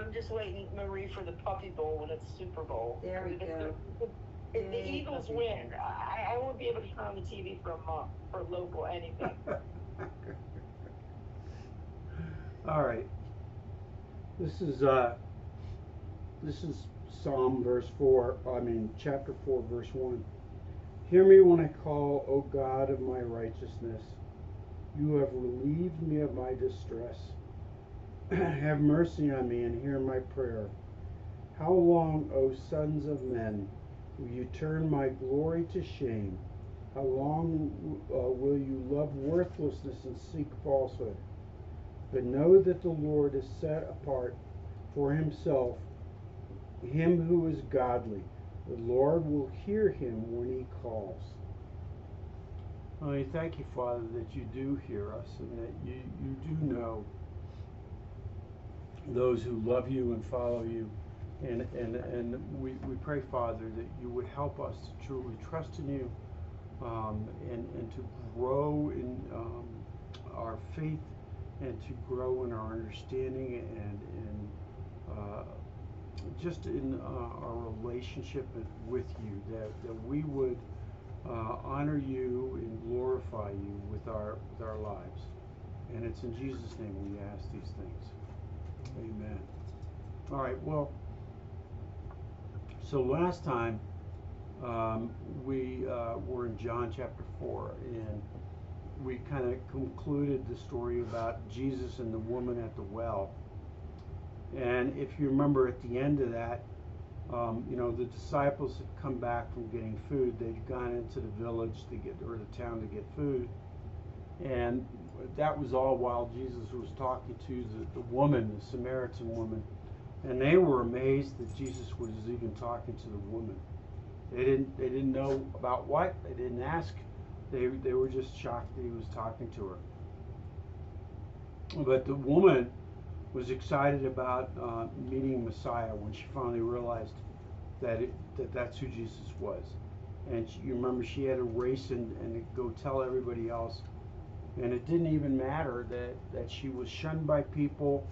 I'm just waiting, Marie, for the Puppy Bowl when it's Super Bowl. There we go. If the Eagles win, I won't be able to turn on the TV for a month for local anything. All right. This is chapter 4, verse 1. Hear me when I call, O God of my righteousness. You have relieved me of my distress. Have mercy on me and hear my prayer. How long, O sons of men, will you turn my glory to shame? How long will you love worthlessness and seek falsehood? But know that the Lord is set apart for himself him who is godly. The Lord will hear him when he calls. I thank you, Father, that you do hear us and that you do know those who love you and follow you. And we pray, Father, that you would help us to truly trust in you and to grow in our faith and to grow in our understanding and in just in our relationship with you, that we would honor you and glorify you with our lives. And it's in Jesus' name we ask these things. Amen. All right, well, so last time we were in John chapter 4, and we kind of concluded the story about Jesus and the woman at the well. And if you remember at the end of that, the disciples had come back from getting food. They'd gone into the village or the town to get food. And that was all while Jesus was talking to the woman, the Samaritan woman. And they were amazed that Jesus was even talking to the woman. They didn't know about what. They didn't ask. They were just shocked that he was talking to her. But the woman was excited about meeting Messiah when she finally realized that's who Jesus was. And you remember she had to race and go tell everybody else. And it didn't even matter that she was shunned by people,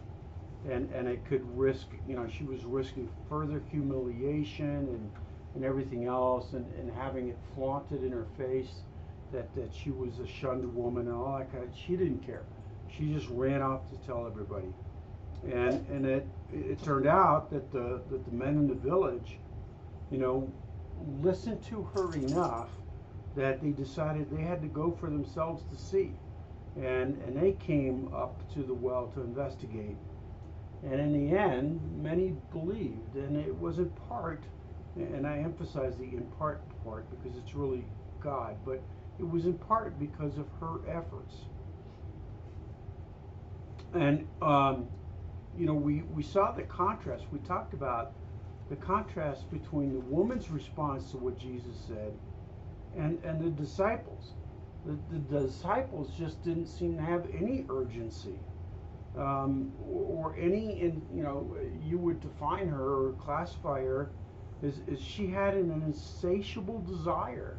and it could risk, she was risking further humiliation and everything else, and having it flaunted in her face that she was a shunned woman and all that kind of. She didn't care. She just ran off to tell everybody. And it turned out that the men in the village, listened to her enough that they decided they had to go for themselves to see. And they came up to the well to investigate. And in the end, many believed. And it was in part, and I emphasize the in part because it's really God, but it was in part because of her efforts. And, we saw the contrast. We talked about the contrast between the woman's response to what Jesus said and the disciples. The disciples just didn't seem to have any urgency or any, you would define her or classify her as she had an insatiable desire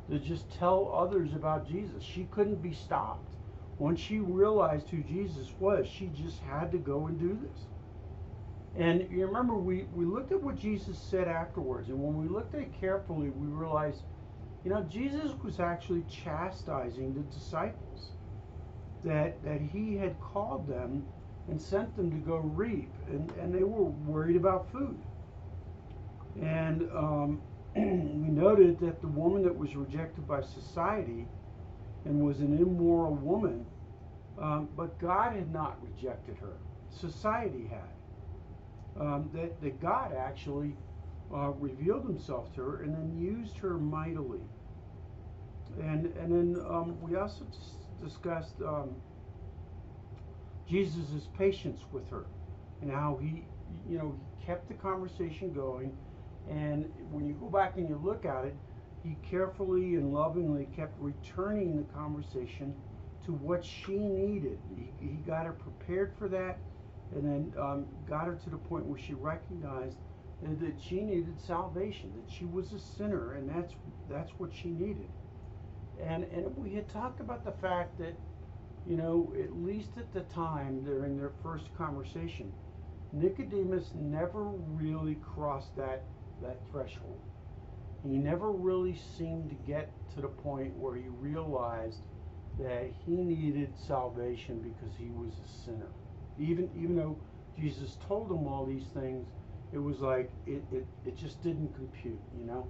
to just tell others about Jesus. She couldn't be stopped. Once she realized who Jesus was, she just had to go and do this. And you remember, we looked at what Jesus said afterwards, and when we looked at it carefully, we realized, Jesus was actually chastising the disciples, that he had called them and sent them to go reap, and they were worried about food. And we noted that the woman that was rejected by society and was an immoral woman, but God had not rejected her. Society had. That God actually revealed himself to her and then used her mightily. And then we also discussed Jesus' patience with her and how he kept the conversation going. And when you go back and you look at it, he carefully and lovingly kept returning the conversation to what she needed. He got her prepared for that, and then got her to the point where she recognized that she needed salvation, that she was a sinner, and that's what she needed. And we had talked about the fact that, at least at the time during their first conversation, Nicodemus never really crossed that threshold. He never really seemed to get to the point where he realized that he needed salvation because he was a sinner. Even though Jesus told him all these things, it was like it just didn't compute, you know?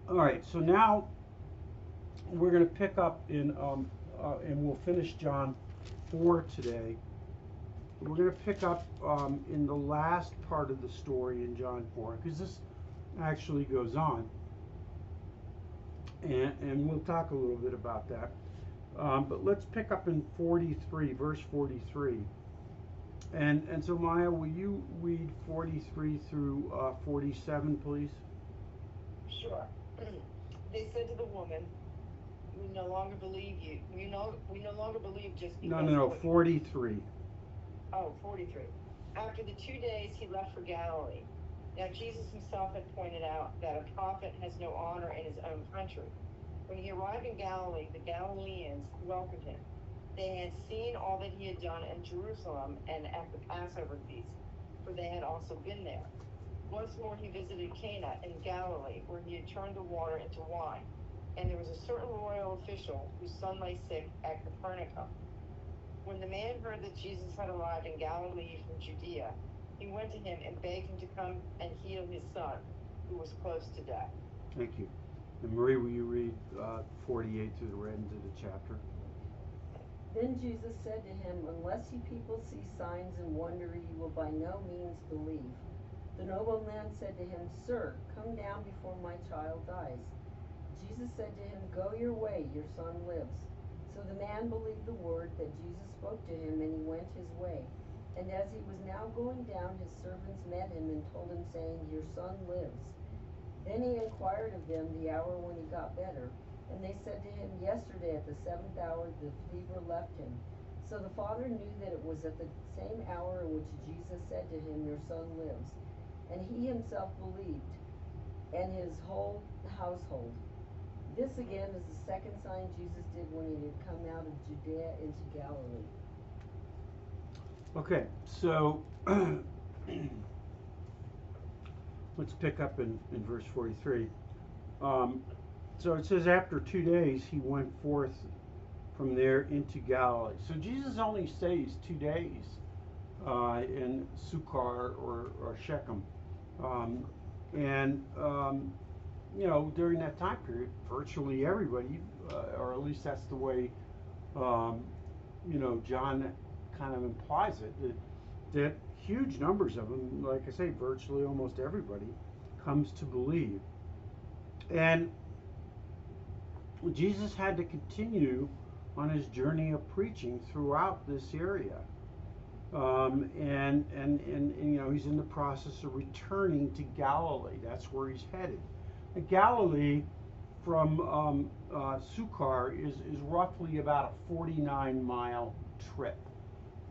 All right, so now we're going to pick up in, and we'll finish John 4 today. We're going to pick up in the last part of the story in John 4, because this actually goes on. And we'll talk a little bit about that. But let's pick up in 43, verse 43. And so, Maya, will you read 43 through 47, please? Sure. They said to the woman, "We no longer believe you. We no longer believe just because." No, 43. Oh, 43. After the 2 days, he left for Galilee. Now, Jesus himself had pointed out that a prophet has no honor in his own country. When he arrived in Galilee, the Galileans welcomed him. They had seen all that he had done in Jerusalem and at the Passover feast, for they had also been there. Once more he visited Cana in Galilee, where he had turned the water into wine. And there was a certain royal official whose son lay sick at Capernaum. When the man heard that Jesus had arrived in Galilee from Judea, he went to him and begged him to come and heal his son, who was close to death. Thank you. And Marie, will you read 48 through the end of the chapter? Then Jesus said to him, "Unless you people see signs and wonder, you will by no means believe." The nobleman said to him, "Sir, come down before my child dies." Jesus said to him, "Go your way, your son lives." So the man believed the word that Jesus spoke to him, and he went his way. And as he was now going down, his servants met him and told him, saying, "Your son lives." Then he inquired of them the hour when he got better. And they said to him, "Yesterday at the 7th hour the fever left him." So the father knew that it was at the same hour in which Jesus said to him, "Your son lives." And he himself believed, and his whole household. This again is the second sign Jesus did when he had come out of Judea into Galilee. Okay, so let's pick up in verse 43. So it says, after 2 days, he went forth from there into Galilee. So Jesus only stays 2 days in Sychar or Shechem. During that time period, virtually everybody, or at least that's the way, John kind of implies it, that huge numbers of them, like I say, virtually almost everybody, comes to believe. And Jesus had to continue on his journey of preaching throughout this area. He's in the process of returning to Galilee. That's where he's headed. And Galilee from Sychar is roughly about a 49-mile trip.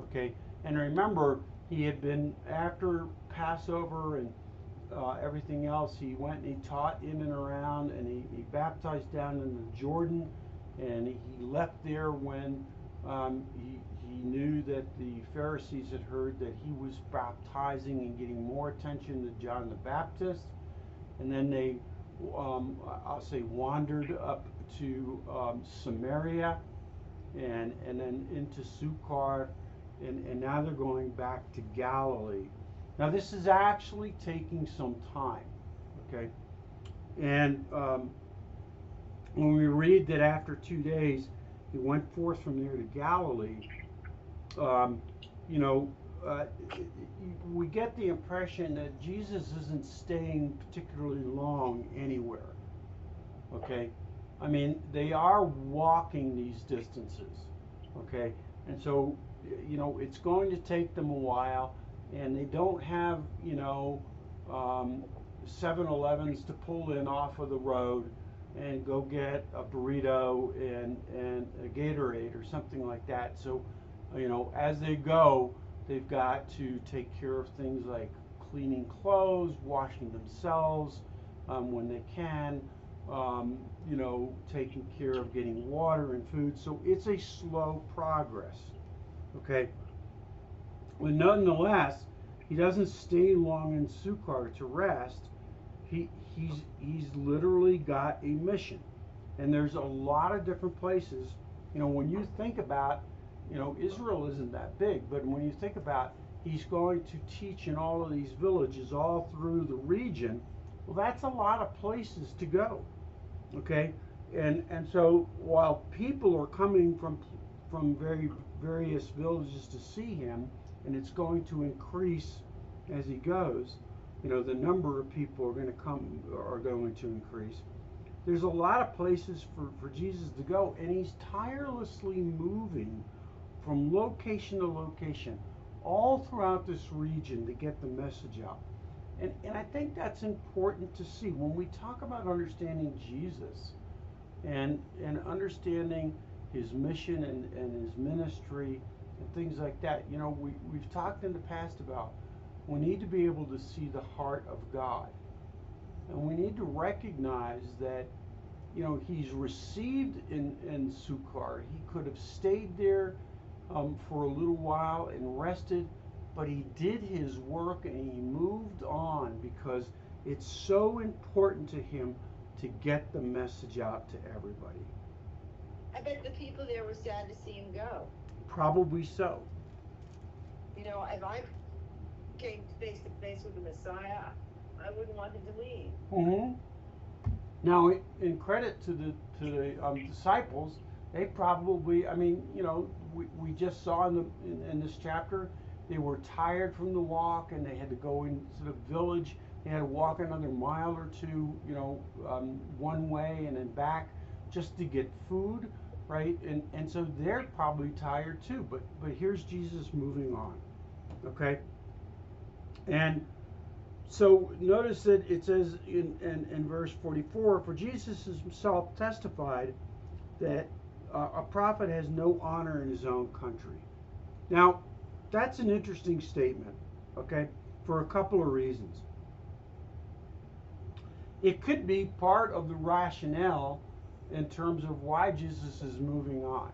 Okay, and remember, he had been, after Passover and everything else, he went and he taught in and around, and he baptized down in the Jordan, and he left there when he knew that the Pharisees had heard that he was baptizing and getting more attention than John the Baptist. And then they, I'll say, wandered up to Samaria, and then into Sychar, and now they're going back to Galilee. Now this is actually taking some time, okay? And when we read that after 2 days he went forth from there to Galilee, we get the impression that Jesus isn't staying particularly long anywhere, okay? I mean, they are walking these distances, okay? And so, it's going to take them a while, and they don't have, 7-Elevens to pull in off of the road and go get a burrito and a Gatorade or something like that. So, as they go, they've got to take care of things like cleaning clothes, washing themselves when they can, taking care of getting water and food. So it's a slow progress, okay? But nonetheless, he doesn't stay long in Sychar to rest. He's literally got a mission, and there's a lot of different places. When you think about, Israel isn't that big, but when you think about he's going to teach in all of these villages all through the region, well, that's a lot of places to go. Okay, and so while people are coming from various villages to see him, and it's going to increase as he goes, the number of people are going to increase. There's a lot of places for Jesus to go, and he's tirelessly moving from location to location all throughout this region to get the message out. And I think that's important to see when we talk about understanding Jesus and understanding his mission and his ministry and things like that. We've talked in the past about we need to be able to see the heart of God. And we need to recognize that, he's received in Sychar. He could have stayed there for a little while and rested, but he did his work and he moved on because it's so important to him to get the message out to everybody. I bet the people there were sad to see him go. Probably so. If I came face to face with the Messiah, I wouldn't want him to leave. Mm-hmm. Now, in credit to the disciples, they probably, we just saw in this chapter, they were tired from the walk and they had to go into the village. They had to walk another mile or two, one way and then back just to get food, right? And so they're probably tired too. But here's Jesus moving on, okay? And so notice that it says in verse 44, for Jesus himself testified that a prophet has no honor in his own country. Now, that's an interesting statement, okay, for a couple of reasons. It could be part of the rationale in terms of why Jesus is moving on.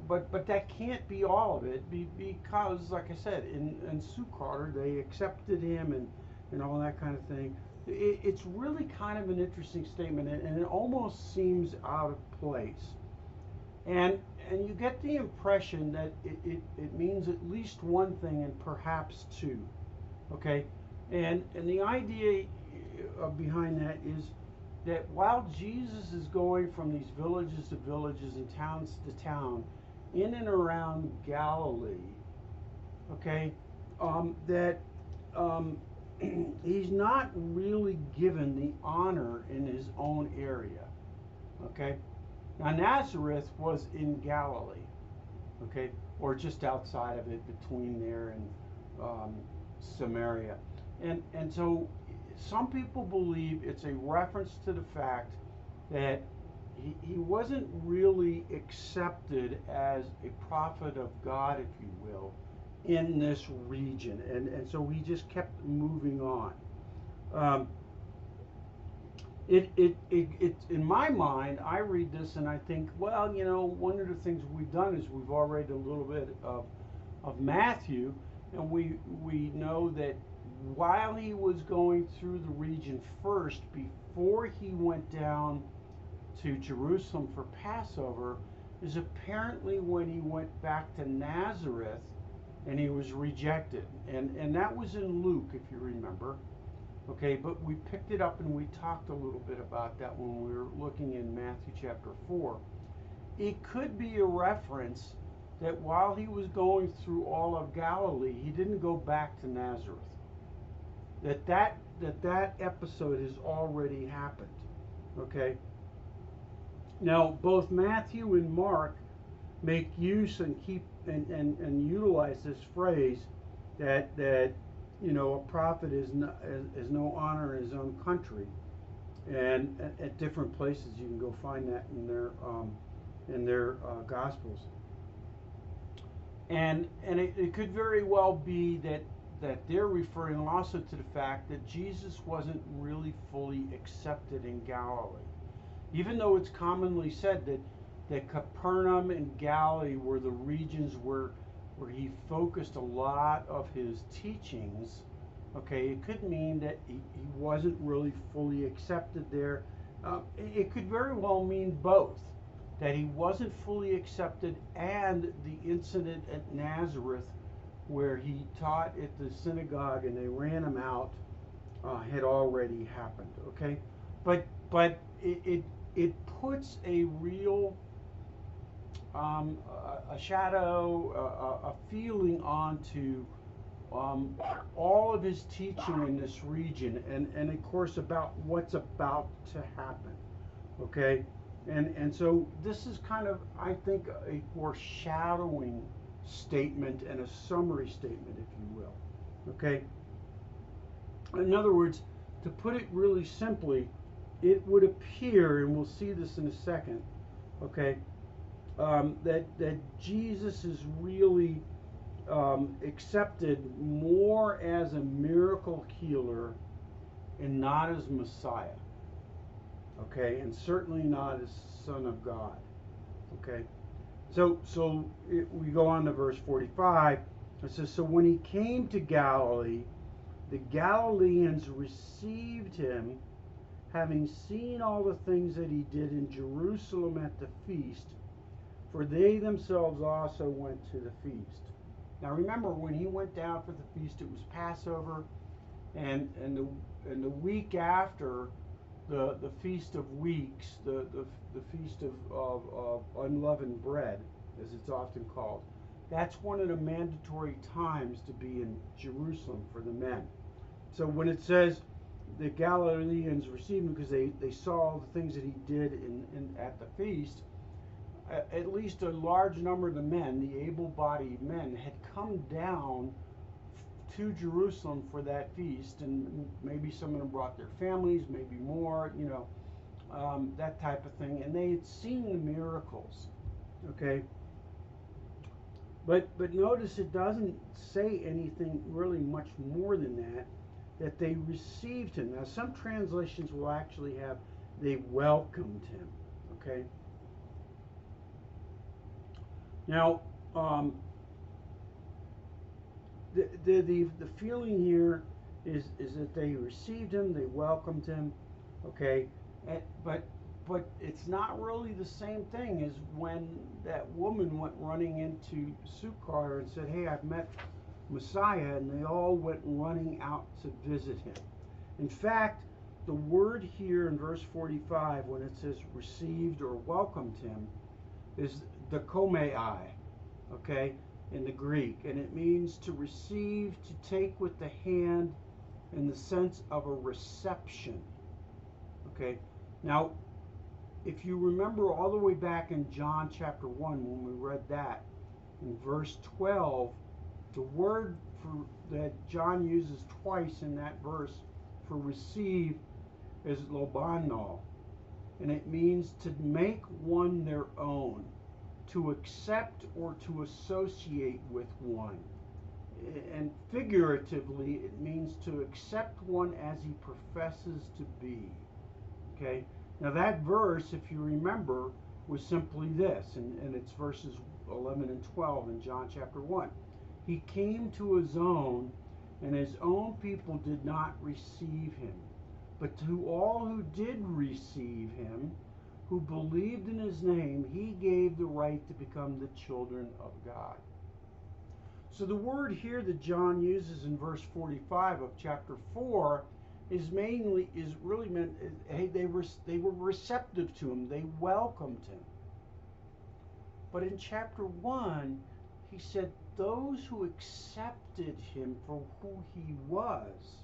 But that can't be all of it because, like I said, in Sychar, they accepted him and all that kind of thing. It's really kind of an interesting statement, and it almost seems out of place. And you get the impression that it means at least one thing and perhaps two. Okay? And the idea behind that is that while Jesus is going from these villages to villages and towns to town in and around Galilee, okay, he's not really given the honor in his own area, okay? Now, Nazareth was in Galilee, okay, or just outside of it, between there and Samaria. And so some people believe it's a reference to the fact that he wasn't really accepted as a prophet of God, if you will, in this region. And so he just kept moving on. It in my mind, I read this and I think, well, one of the things we've done is we've already read a little bit of Matthew, and we know that while he was going through the region first, before he went down to Jerusalem for Passover, is apparently when he went back to Nazareth and he was rejected. And that was in Luke, if you remember. Okay, but we picked it up and we talked a little bit about that when we were looking in Matthew chapter 4. It could be a reference that while he was going through all of Galilee, he didn't go back to Nazareth. That episode has already happened. Okay? Now, both Matthew and Mark make use and and utilize this phrase that a prophet has no honor in his own country, and at different places you can go find that in their Gospels. And it could very well be that they're referring also to the fact that Jesus wasn't really fully accepted in Galilee. Even though it's commonly said that Capernaum and Galilee were the regions where where he focused a lot of his teachings. Okay, it could mean that he wasn't really fully accepted there. It could very well mean both, that he wasn't fully accepted, and the incident at Nazareth where he taught at the synagogue and they ran him out had already happened. Okay, but it puts a real a shadow, a feeling onto all of his teaching in this region, and of course about what's about to happen. Okay, and so this is kind of, I think, a foreshadowing statement and a summary statement, if you will. Okay, in other words, to put it really simply, it would appear, and we'll see this in a second, okay, that Jesus is really accepted more as a miracle healer and not as Messiah. Okay, and certainly not as Son of God. Okay, so we go on to verse 45. It says, so when he came to Galilee, the Galileans received him, having seen all the things that he did in Jerusalem at the feast, for they themselves also went to the feast. Now remember, when he went down for the feast, it was Passover, and the week after, the Feast of Weeks, the Feast of Unleavened Bread, as it's often called, that's one of the mandatory times to be in Jerusalem for the men. So when it says the Galileans received him because they saw the things that he did at the feast, at least a large number of the men, the able-bodied men, had come down to Jerusalem for that feast, and maybe some of them brought their families, maybe more, that type of thing, and they had seen the miracles. Okay, but notice it doesn't say anything really much more than that they received him. Now some translations will actually have they welcomed him. Okay, now the feeling here is that they received him, they welcomed him. Okay, but it's not really the same thing as when that woman went running into Sychar and said, hey, I've met Messiah, and they all went running out to visit him. In fact, the word here in verse 45, when it says received or welcomed him, is the komei, okay, in the Greek, and it means to receive, to take with the hand, in the sense of a reception. Okay, now if you remember all the way back in John chapter 1 when we read that, in verse 12, the word that John uses twice in that verse for receive is lobano, and it means to make one their own, to accept or to associate with one. And figuratively, it means to accept one as he professes to be. Okay, now that verse, if you remember, was simply this, and it's verses 11 and 12 in John chapter 1. He came to his own, and his own people did not receive him. But to all who did receive him, who believed in his name, he gave the right to become the children of God. So the word here that John uses in verse 45 of chapter 4 is really meant, hey, they were receptive to him, they welcomed him. But in chapter 1, he said those who accepted him for who he was,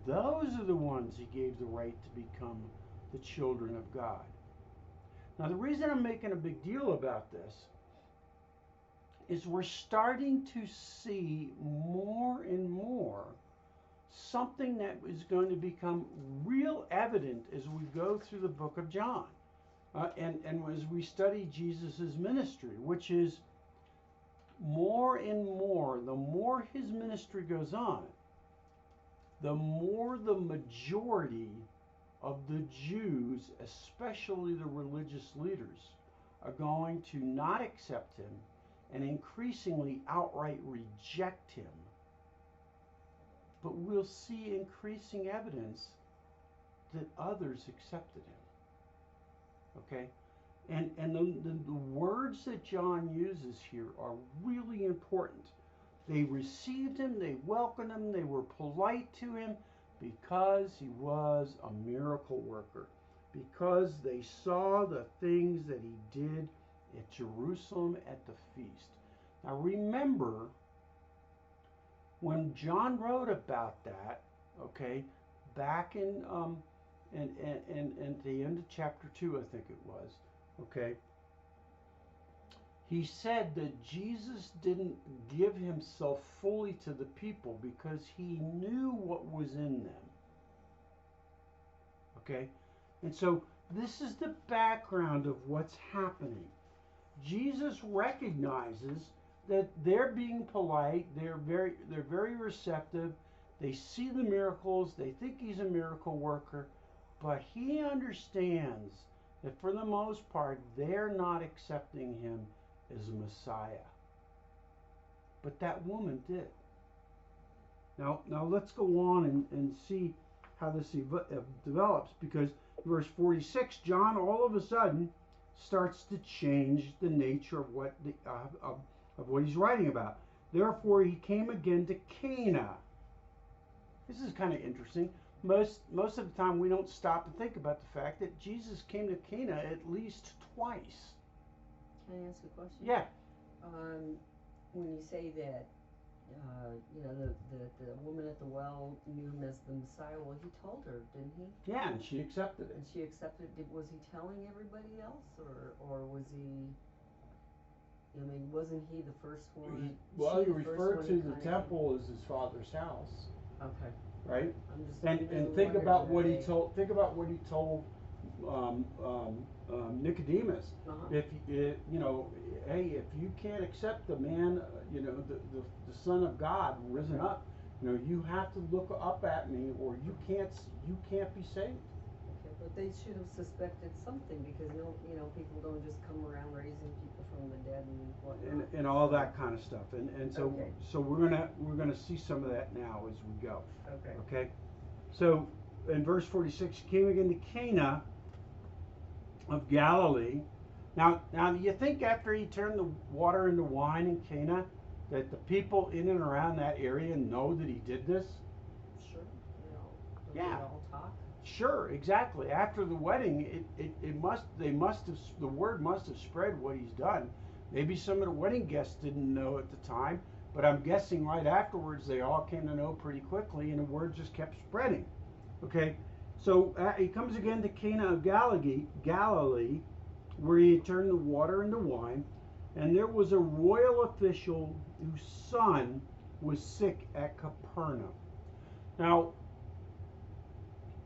those are the ones he gave the right to become the children of God. Now the reason I'm making a big deal about this is we're starting to see more and more something that is going to become real evident as we go through the book of John, and as we study Jesus' ministry, which is more and more, the more his ministry goes on, the more the majority of the Jews, especially the religious leaders, are going to not accept him and increasingly outright reject him. But we'll see increasing evidence that others accepted him. Okay? And the words that John uses here are really important. They received him, they welcomed him, they were polite to him because he was a miracle worker. Because they saw the things that he did at Jerusalem at the feast. Now remember, when John wrote about that, okay, back in the end of chapter 2, I think it was, okay, he said that Jesus didn't give himself fully to the people because he knew what was in them. Okay? And so this is the background of what's happening. Jesus recognizes that they're being polite, they're very receptive, they see the miracles, they think he's a miracle worker, but he understands that for the most part they're not accepting him as a Messiah. But that woman did. Now let's go on and see how this develops, because verse 46, John all of a sudden starts to change the nature of what he's writing about. Therefore he came again to Cana. This is kind of interesting. Most of the time we don't stop and think about the fact that Jesus came to Cana at least twice. Can I ask a question? Yeah. When you say that, the woman at the well knew him as the Messiah, well, he told her, didn't he? Yeah, and she accepted it. And she accepted it. Was he telling everybody else, or was he? I mean, wasn't he the first one? He referred to the temple as his father's house. Okay. Right. I'm just and think about what he told. Think about what he told Nicodemus. Uh-huh. Hey, if you can't accept the man, the Son of God risen up, you have to look up at me, or you can't be saved. Okay, but they should have suspected something, because people don't just come around raising people from the dead and whatnot. And all that kind of stuff, and so Okay. so we're gonna see some of that now as we go. Okay. Okay, so in verse 46, he came again to Cana of Galilee. Now you think after he turned the water into wine in Cana, that the people in and around that area know that he did this? Sure. Don't Yeah. they all talk? Sure, exactly. After the wedding, the word must have spread what he's done. Maybe some of the wedding guests didn't know at the time, but I'm guessing right afterwards they all came to know pretty quickly, and the word just kept spreading. Okay, so he comes again to Cana of Galilee, where he had turned the water into wine, and there was a royal official whose son was sick at Capernaum. Now,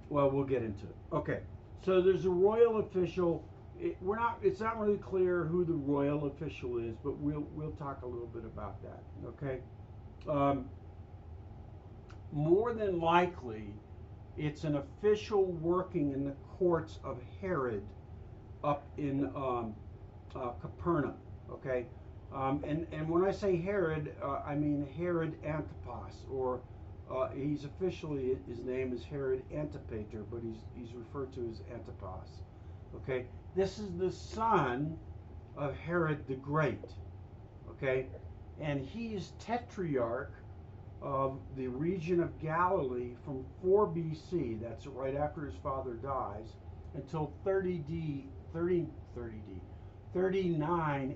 well, we'll get into it. Okay, so there's a royal official. It's not really clear who the royal official is, but we'll talk a little bit about that. Okay, more than likely, it's an official working in the courts of Herod up in Capernaum. Okay, and when I say Herod, I mean Harrod Antipas, or he's officially, his name is Harrod Antipater, but he's referred to as Antipas. Okay, this is the son of Herod the Great. Okay, and he's tetrarch of the region of Galilee from 4 BC, that's right after his father dies, until 39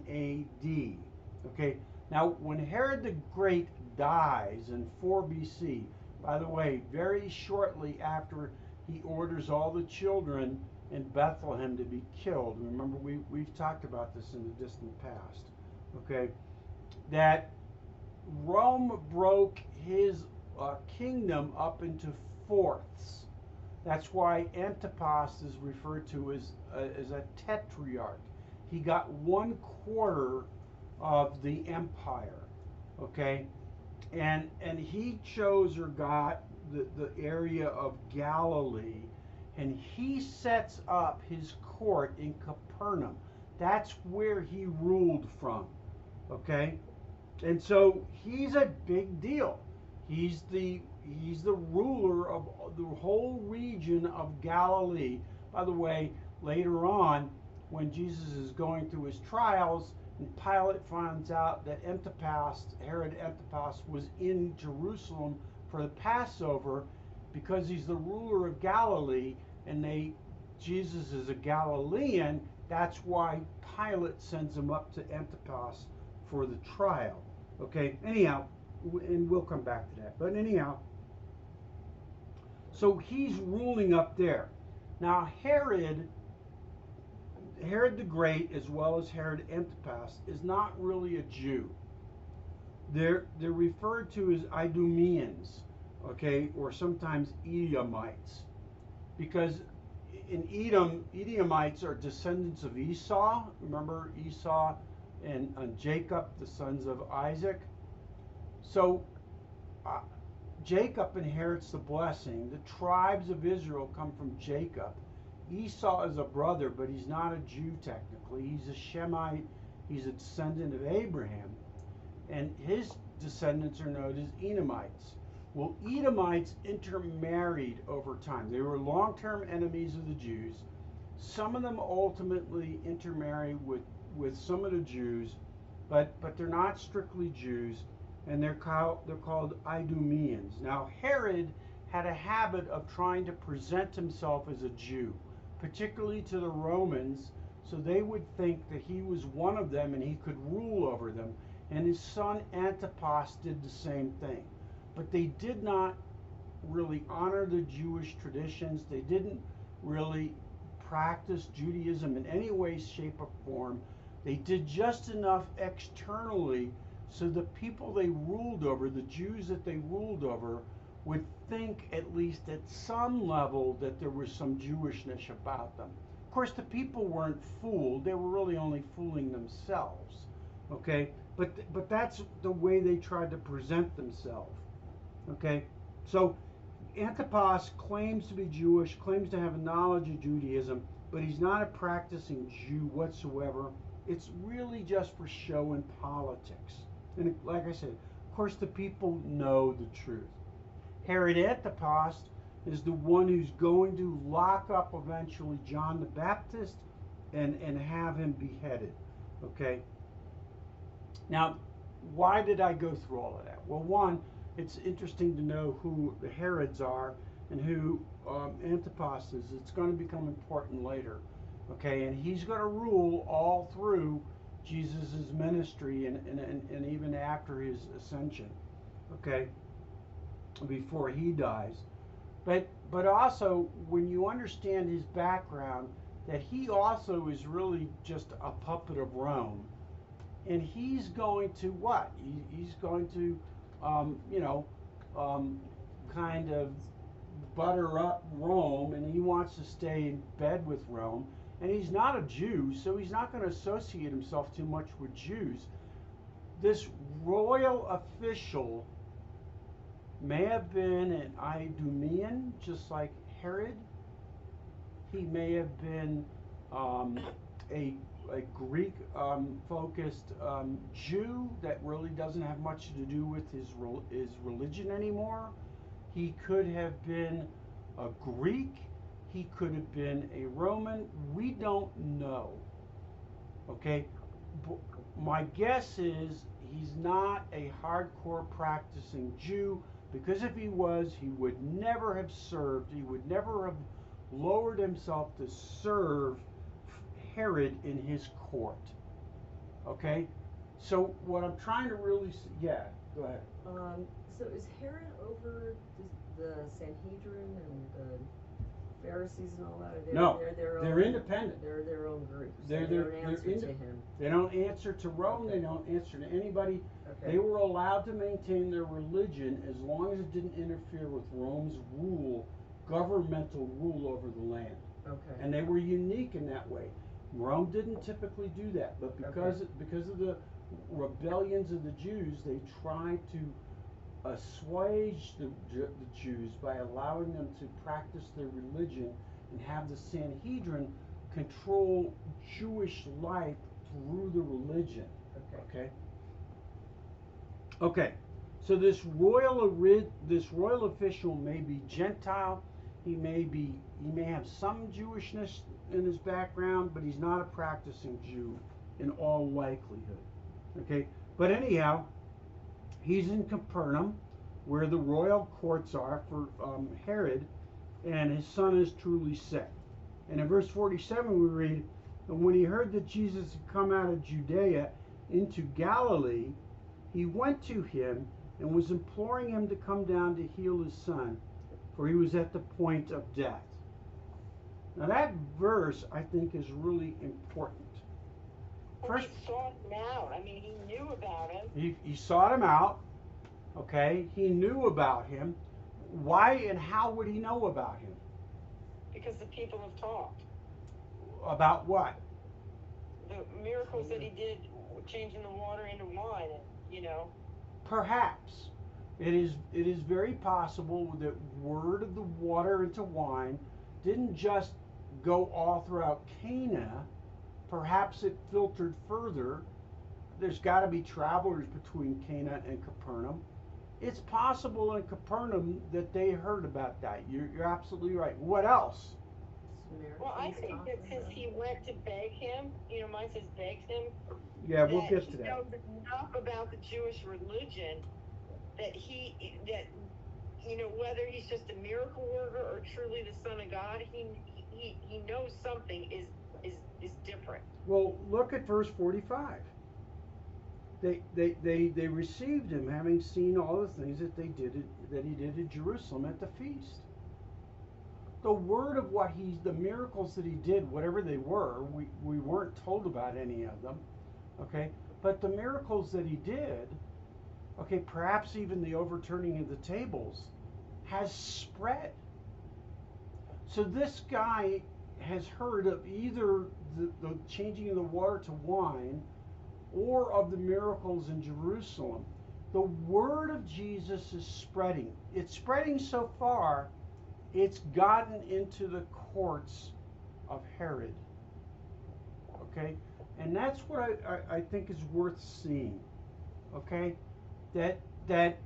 AD. Okay, now when Herod the Great dies in 4 BC, by the way, very shortly after he orders all the children in Bethlehem to be killed. Remember, we've talked about this in the distant past. Okay, that Rome broke his kingdom up into fourths. That's why Antipas is referred to as a tetrarch. He got 1/4 of the empire. Okay, and he chose or got the area of Galilee, and he sets up his court in Capernaum. That's where he ruled from. Okay? And so he's a big deal. He's the ruler of the whole region of Galilee. By the way, later on, when Jesus is going through his trials, and Pilate finds out that Herod Antipas, was in Jerusalem for the Passover, because he's the ruler of Galilee, and Jesus is a Galilean. That's why Pilate sends him up to Antipas for the trial. Okay, anyhow, and we'll come back to that. But anyhow, so he's ruling up there. Now Herod the Great, as well as Harrod Antipas, is not really a Jew. They're referred to as Idumeans, okay, or sometimes Edomites, because in Edom, Edomites are descendants of Esau. Remember Esau and Jacob, the sons of Isaac. So Jacob inherits the blessing. The tribes of Israel come from Jacob. Esau is a brother, but he's not a Jew technically. He's a Shemite. He's a descendant of Abraham. And his descendants are known as Edomites. Well, Edomites intermarried over time. They were long-term enemies of the Jews. Some of them ultimately intermarry with some of the Jews, but they're not strictly Jews, and they're called Idumeans. Now, Herod had a habit of trying to present himself as a Jew, particularly to the Romans, so they would think that he was one of them and he could rule over them. And his son Antipas did the same thing. But they did not really honor the Jewish traditions. They didn't really practice Judaism in any way, shape, or form. They did just enough externally so the people they ruled over, the Jews that they ruled over, would think, at least at some level, that there was some Jewishness about them. Of course, the people weren't fooled. They were really only fooling themselves. Okay? But that's the way they tried to present themselves. Okay? So Antipas claims to be Jewish, claims to have a knowledge of Judaism, but he's not a practicing Jew whatsoever. It's really just for show and politics. And like I said, of course the people know the truth. Harrod Antipas is the one who's going to lock up eventually John the Baptist and have him beheaded. Okay? Now, why did I go through all of that? Well, one, it's interesting to know who the Herods are and who Antipas is. It's going to become important later. Okay? And he's going to rule all through Jesus' ministry and even after his ascension. Okay? Before he dies. But also, when you understand his background, that he also is really just a puppet of Rome. And he's going to what? He's going to, kind of butter up Rome, and he wants to stay in bed with Rome. And he's not a Jew, so he's not going to associate himself too much with Jews. This royal official may have been an Idumean, just like Herod. He may have been a Greek focused Jew that really doesn't have much to do with his religion anymore. He could have been a Greek. He could have been a Roman. We don't know. Okay? My guess is he's not a hardcore practicing Jew, because if he was, he would never have served. He would never have lowered himself to serve Herod in his court. Okay? So what I'm trying to really yeah, go ahead. So is Herod over the Sanhedrin and the Pharisees and all that? No, they're they're independent. They're their own group. So They're they don't answer to him. They don't answer to Rome. Okay. They don't answer to anybody. Okay. They were allowed to maintain their religion as long as it didn't interfere with Rome's rule, governmental rule over the land. Okay. And they were unique in that way. Rome didn't typically do that, but because of the rebellions of the Jews, they tried to assuage the Jews by allowing them to practice their religion and have the Sanhedrin control Jewish life through the religion. Okay? Okay, so this royal official may be Gentile. He may have some Jewishness in his background, but he's not a practicing Jew in all likelihood. Okay, but anyhow, he's in Capernaum, where the royal courts are for Herod, and his son is truly sick. And in verse 47 we read, and when he heard that Jesus had come out of Judea into Galilee, he went to him and was imploring him to come down to heal his son, for he was at the point of death. Now that verse, I think, is really important. First, he sought him out. I mean, he knew about him. He sought him out. Okay, he knew about him. Why and how would he know about him? Because the people have talked. About what? The miracles that he did, changing the water into wine, you know. Perhaps. It is very possible that word of the water into wine didn't just go all throughout Cana. Perhaps it filtered further. There's got to be travelers between Cana and Capernaum. It's possible in Capernaum that they heard about that. You're absolutely right. What else? Well, I think that since he went to beg him, you know, mine says begged him. Yeah, we'll get to that. He knows enough about the Jewish religion that you know, whether he's just a miracle worker or truly the Son of God, he knows something is different. Well, look at verse 45. They received him, having seen all the things that he did at Jerusalem at the feast. The word of the miracles that he did, whatever they were, we weren't told about any of them, okay? But the miracles that he did, okay, perhaps even the overturning of the tables, has spread. So this guy has heard of either the changing of the water to wine or of the miracles in Jerusalem. The word of Jesus is spreading. It's spreading so far, it's gotten into the courts of Herod. Okay? And that's what I think is worth seeing. Okay? That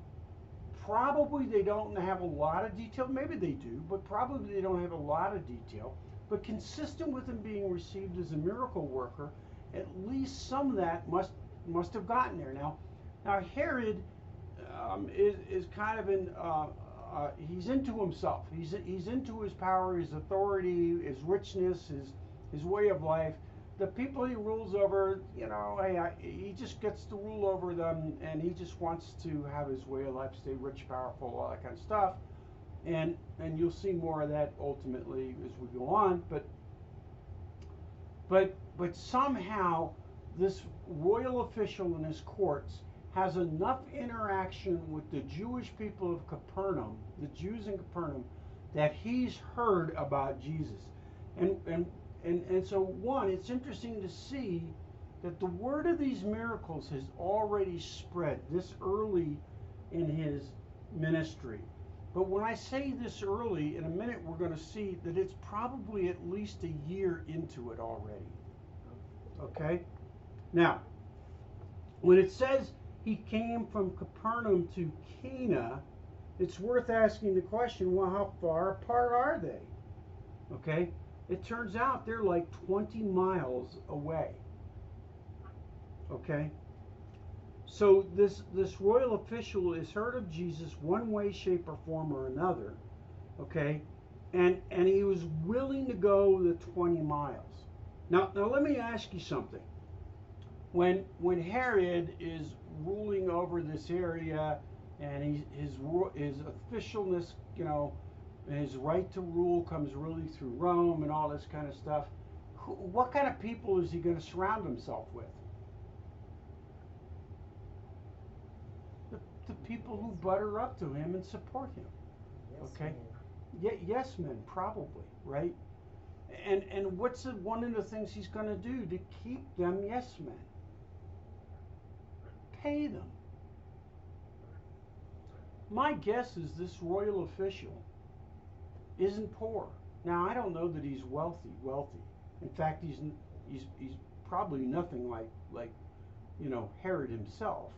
probably they don't have a lot of detail. Maybe they do, but probably they don't have a lot of detail. But consistent with him being received as a miracle worker, at least some of that must have gotten there. Now Herod is kind of in he's into himself. He's into his power, his authority, his richness, his way of life. The people he rules over, you know, he just gets to rule over them, and he just wants to have his way of life, stay rich, powerful, all that kind of stuff. And you'll see more of that ultimately as we go on. But somehow this royal official in his courts has enough interaction with the Jewish people of Capernaum, the Jews in Capernaum, that he's heard about Jesus. And so it's interesting to see that the word of these miracles has already spread this early in his ministry. But when I say this early, in a minute we're going to see that it's probably at least a year into it already. Okay? Now, when it says he came from Capernaum to Cana, it's worth asking the question, well, how far apart are they? Okay? It turns out they're like 20 miles away. Okay? So this royal official has heard of Jesus one way, shape, or form or another. Okay? And he was willing to go the 20 miles. Now let me ask you something. When Herod is ruling over this area, and his officialness, you know, his right to rule comes really through Rome and all this kind of stuff, what kind of people is he going to surround himself with? The people who butter up to him and support him. Okay? Yes men, probably, right? And what's one of the things he's going to do to keep them yes men? Pay them. My guess is this royal official isn't poor. Now, I don't know that he's wealthy. In fact, he's probably nothing like you know, Herod himself.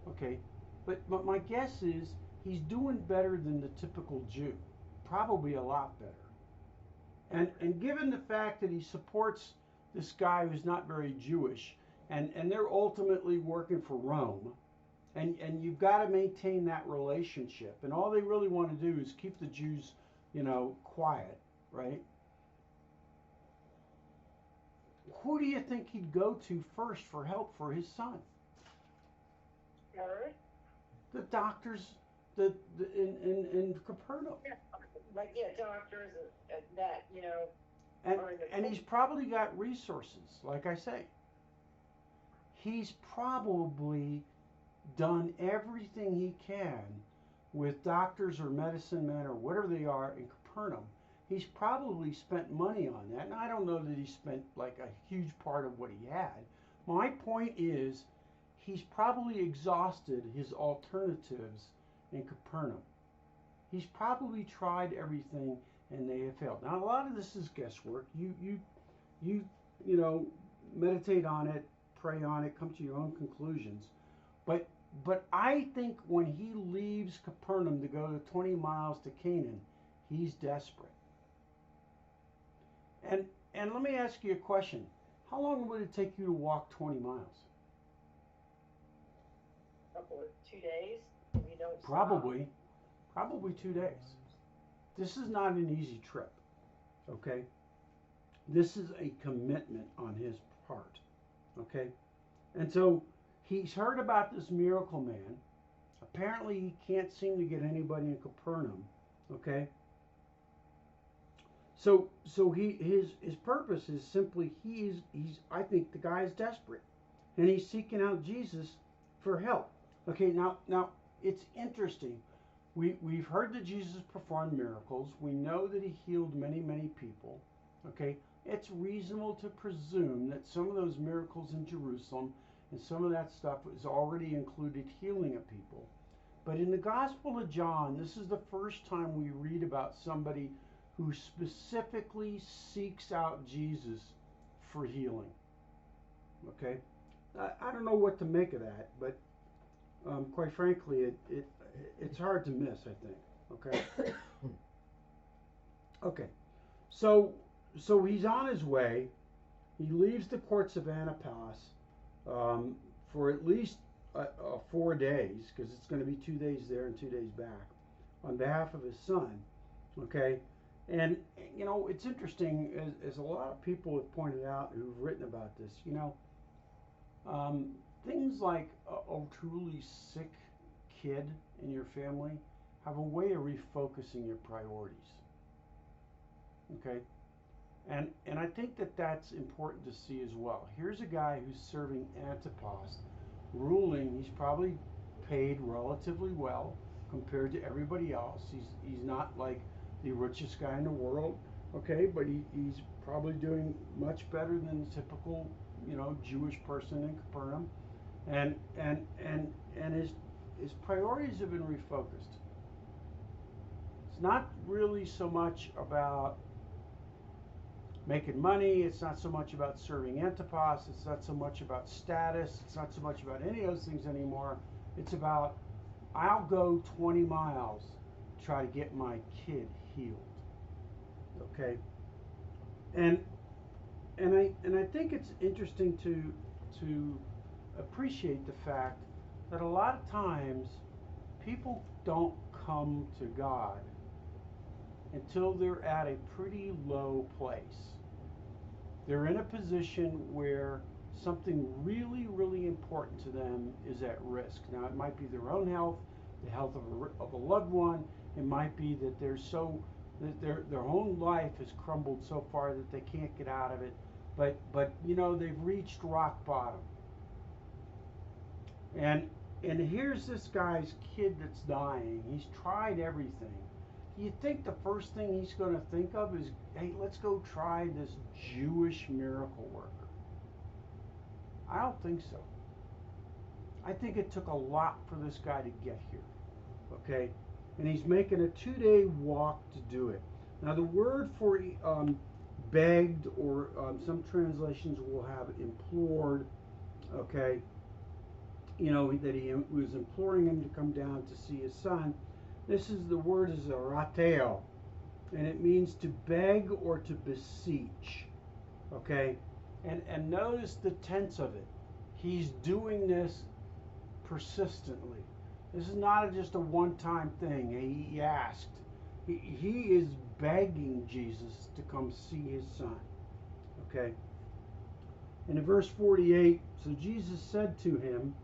Okay, But my guess is he's doing better than the typical Jew, probably a lot better. And given the fact that he supports this guy who's not very Jewish, and they're ultimately working for Rome, and you've got to maintain that relationship, and all they really want to do is keep the Jews, quiet, right? Who do you think he'd go to first for help for his son? Herod? The doctors in Capernaum. Yeah, doctors that, And he's probably got resources, like I say. He's probably done everything he can with doctors or medicine men or whatever they are in Capernaum. He's probably spent money on that. And I don't know that he spent like a huge part of what he had. My point is, he's probably exhausted his alternatives in Capernaum. He's probably tried everything and they have failed. Now, a lot of this is guesswork. You meditate on it, pray on it, come to your own conclusions. But I think when he leaves Capernaum to go to 20 miles to Canaan, he's desperate. And let me ask you a question. How long would it take you to walk 20 miles? 2 days. If you don't Probably 2 days. This is not an easy trip, okay? This is a commitment on his part, okay? And so he's heard about this miracle man. Apparently he can't seem to get anybody in Capernaum, okay? So his purpose is simply he's I think the guy is desperate, and he's seeking out Jesus for help. Okay, now it's interesting. We've heard that Jesus performed miracles. We know that he healed many, many people. Okay, it's reasonable to presume that some of those miracles in Jerusalem and some of that stuff is already included healing of people. But in the Gospel of John, this is the first time we read about somebody who specifically seeks out Jesus for healing. Okay, I don't know what to make of that, but quite frankly, it's hard to miss, I think. Okay. Okay. So he's on his way. He leaves the courts of Antipas for at least 4 days, because it's going to be 2 days there and 2 days back, on behalf of his son. Okay. And it's interesting, as a lot of people have pointed out who've written about this. Things like a truly sick kid in your family have a way of refocusing your priorities. Okay? And I think that that's important to see as well. Here's a guy who's serving Antipas, ruling. He's probably paid relatively well compared to everybody else. He's not like the richest guy in the world, okay? But he's probably doing much better than the typical, Jewish person in Capernaum. And his priorities have been refocused. It's not really so much about making money. It's not so much about serving Antipas. It's not so much about status. It's not so much about any of those things anymore. It's about, I'll go 20 miles to try to get my kid healed. Okay? And I think it's interesting to appreciate the fact that a lot of times people don't come to God until they're at a pretty low place. They're in a position where something really, really important to them is at risk. Now, it might be their own health, the health of a loved one. It might be that their own life has crumbled so far that they can't get out of it. But they've reached rock bottom. And here's this guy's kid that's dying. He's tried everything. Do you think the first thing he's going to think of is, hey, let's go try this Jewish miracle worker? I don't think so. I think it took a lot for this guy to get here. Okay? And he's making a 2-day walk to do it. Now, the word for begged, or some translations will have implored, okay? that he was imploring him to come down to see his son. The word is a rateo, and it means to beg or to beseech. Okay? And notice the tense of it. He's doing this persistently. This is not just a one-time thing. He asked. He is begging Jesus to come see his son. Okay? And in verse 48, so Jesus said to him,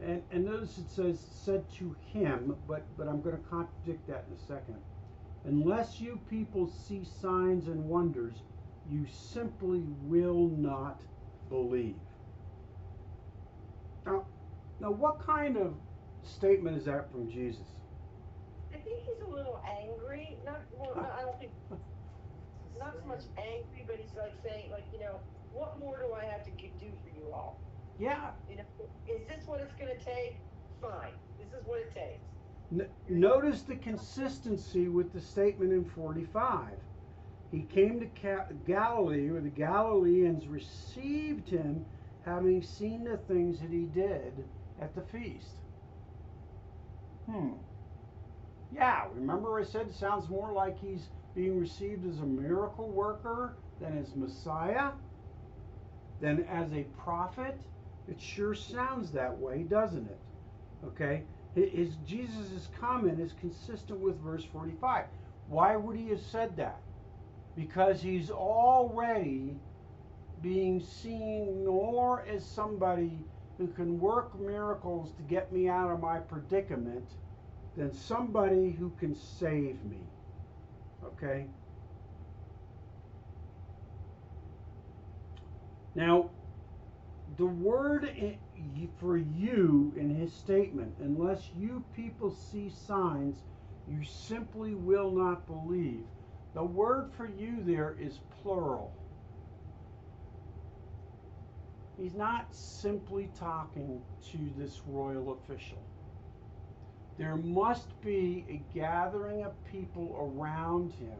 and notice it said to him, but I'm going to contradict that in a second. Unless you people see signs and wonders, you simply will not believe. Now what kind of statement is that from Jesus? I think he's a little angry. I don't think, not so much angry, but he's like saying, what more do I have to do for you all? Yeah. Is this what it's going to take? Fine. This is what it takes. Notice the consistency with the statement in 45. He came to Galilee, where the Galileans received him, having seen the things that he did at the feast. Yeah, remember I said it sounds more like he's being received as a miracle worker than as Messiah, than as a prophet. It sure sounds that way, doesn't it? Okay? Jesus' comment is consistent with verse 45. Why would he have said that? Because he's already being seen more as somebody who can work miracles to get me out of my predicament than somebody who can save me. Okay? Now, the word for you in his statement, unless you people see signs, you simply will not believe. The word for you there is plural. He's not simply talking to this royal official. There must be a gathering of people around him,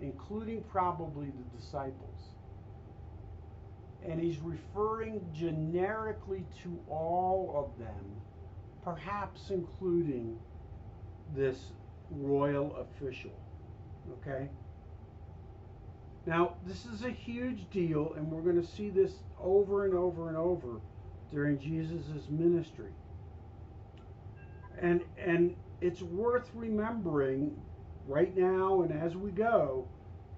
including probably the disciples. And he's referring generically to all of them, perhaps including this royal official. Okay? Now, this is a huge deal, and we're going to see this over and over and over during Jesus' ministry. And it's worth remembering right now and as we go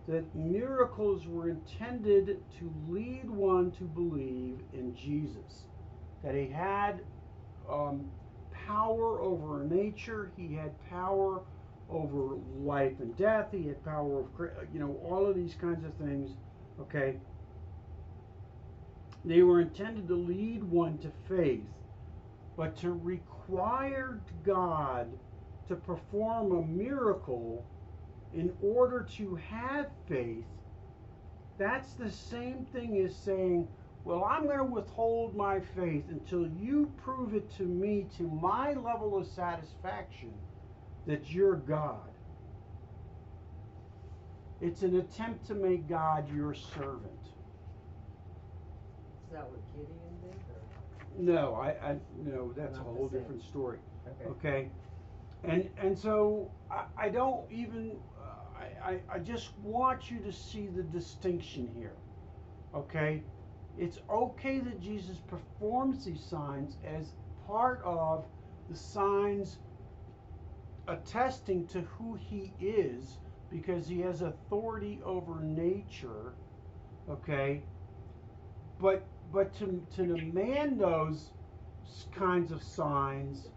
that miracles were intended to lead one to believe in Jesus. That he had power over nature, he had power over life and death, he had power of, all of these kinds of things, okay? They were intended to lead one to faith, but to require God to perform a miracle in order to have faith, that's the same thing as saying, well, I'm going to withhold my faith until you prove it to me, to my level of satisfaction, that you're God. It's an attempt to make God your servant. Is that what Gideon did? No, no, that's a whole different story. Okay? And so I don't even, I just want you to see the distinction here. Okay? It's okay that Jesus performs these signs as part of the signs attesting to who he is, because he has authority over nature, okay? But to demand those kinds of signs,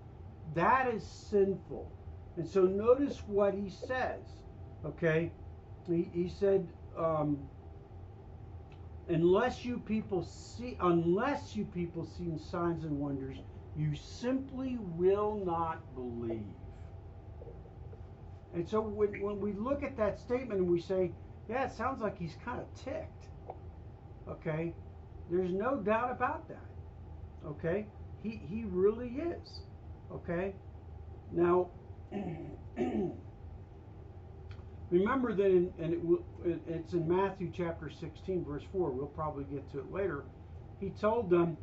that is sinful. And so notice what he says, okay? He said, unless you people see signs and wonders, you simply will not believe. And so when we look at that statement and we say, yeah, it sounds like he's kind of ticked, okay? There's no doubt about that, okay? He really is, okay? Now, remember that it's in Matthew chapter 16, verse 4. We'll probably get to it later. He told them,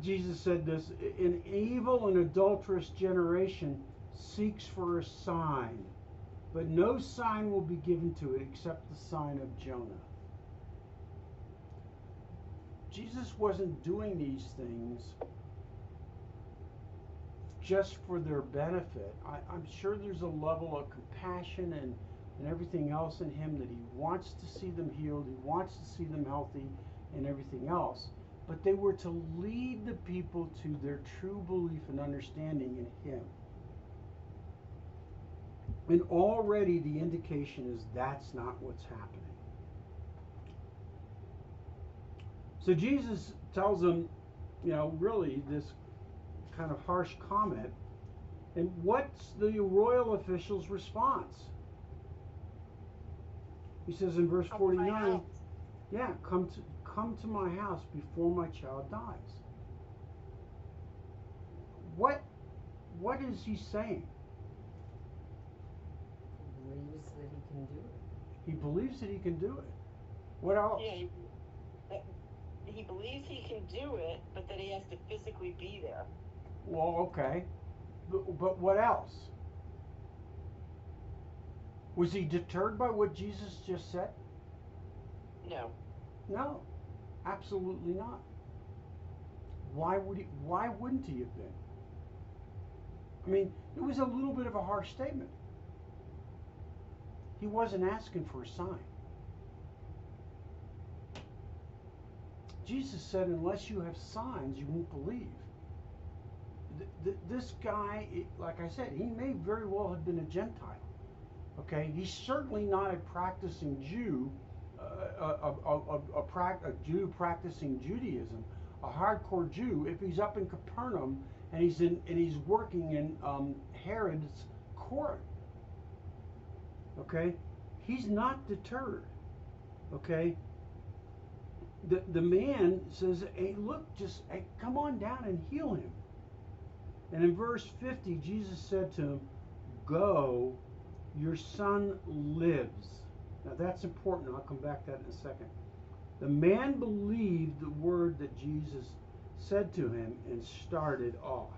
Jesus said this, an evil and adulterous generation seeks for a sign, but no sign will be given to it except the sign of Jonah. Jesus wasn't doing these things just for their benefit. I'm sure there's a level of compassion and everything else in him that he wants to see them healed, he wants to see them healthy and everything else. But they were to lead the people to their true belief and understanding in him. And already the indication is that's not what's happening. So Jesus tells them, really this kind of harsh comment. And what's the royal official's response? He says in verse 49, yeah, come to my house before my child dies. What is he saying? He believes that he can do it. He believes that he can do it. What else? Yeah, he believes he can do it, but that he has to physically be there. Well, okay. But what else? Was he deterred by what Jesus just said? No. No, absolutely not. Why wouldn't he have been? I mean, it was a little bit of a harsh statement. He wasn't asking for a sign. Jesus said, unless you have signs, you won't believe. This guy, like I said, he may very well have been a Gentile. Okay, he's certainly not a practicing Jew, a Jew practicing Judaism, a hardcore Jew. If he's up in Capernaum and he's working in Harrod's court, okay, he's not deterred. Okay, the man says, "Hey, look, hey, come on down and heal him." And in verse 50, Jesus said to him, "Go, your son lives." Now that's important. I'll come back to that in a second. The man believed the word that Jesus said to him and started off.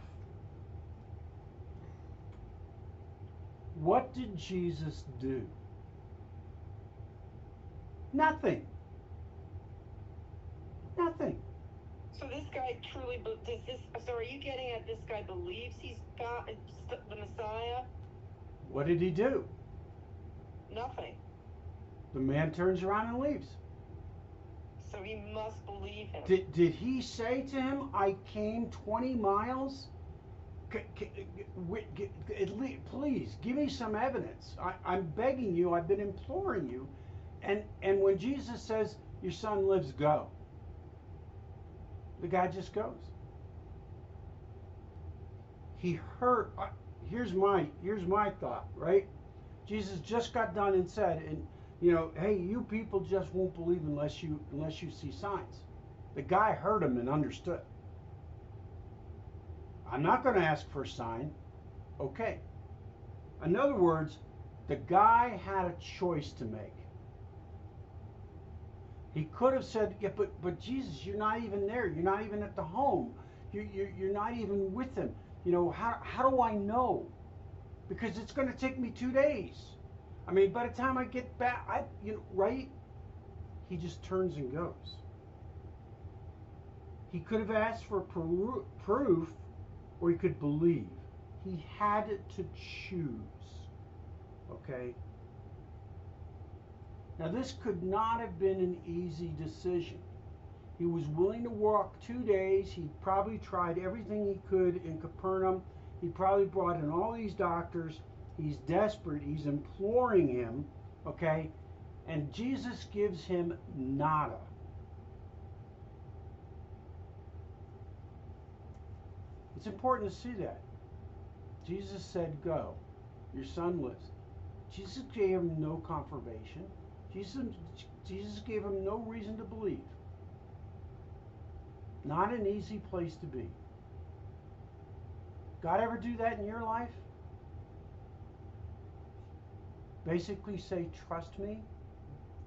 What did Jesus do? Nothing. Nothing. So this guy truly, so are you getting at this guy believes he's got the Messiah? What did he do? Nothing. The man turns around and leaves. So he must believe him. Did he say to him, I came 20 miles? Please, give me some evidence. I'm begging you, I've been imploring you. And when Jesus says, your son lives, go. The guy just goes. He heard. Here's my thought, right? Jesus just got done and said, hey, you people just won't believe unless you see signs. The guy heard him and understood. I'm not going to ask for a sign. Okay. In other words, the guy had a choice to make. He could have said, yeah, but Jesus, you're not even there. You're not even at the home. You're not even with him. How do I know? Because it's going to take me 2 days. I mean, by the time I get back, right? He just turns and goes. He could have asked for proof, or he could believe. He had to choose. Okay? Now, this could not have been an easy decision. He was willing to walk 2 days. He probably tried everything he could in Capernaum. He probably brought in all these doctors. He's desperate. He's imploring him, okay? And Jesus gives him nada. It's important to see that. Jesus said, go. Your son lives. Jesus gave him no confirmation. Jesus gave him no reason to believe. Not an easy place to be. God ever do that in your life? Basically say, trust me,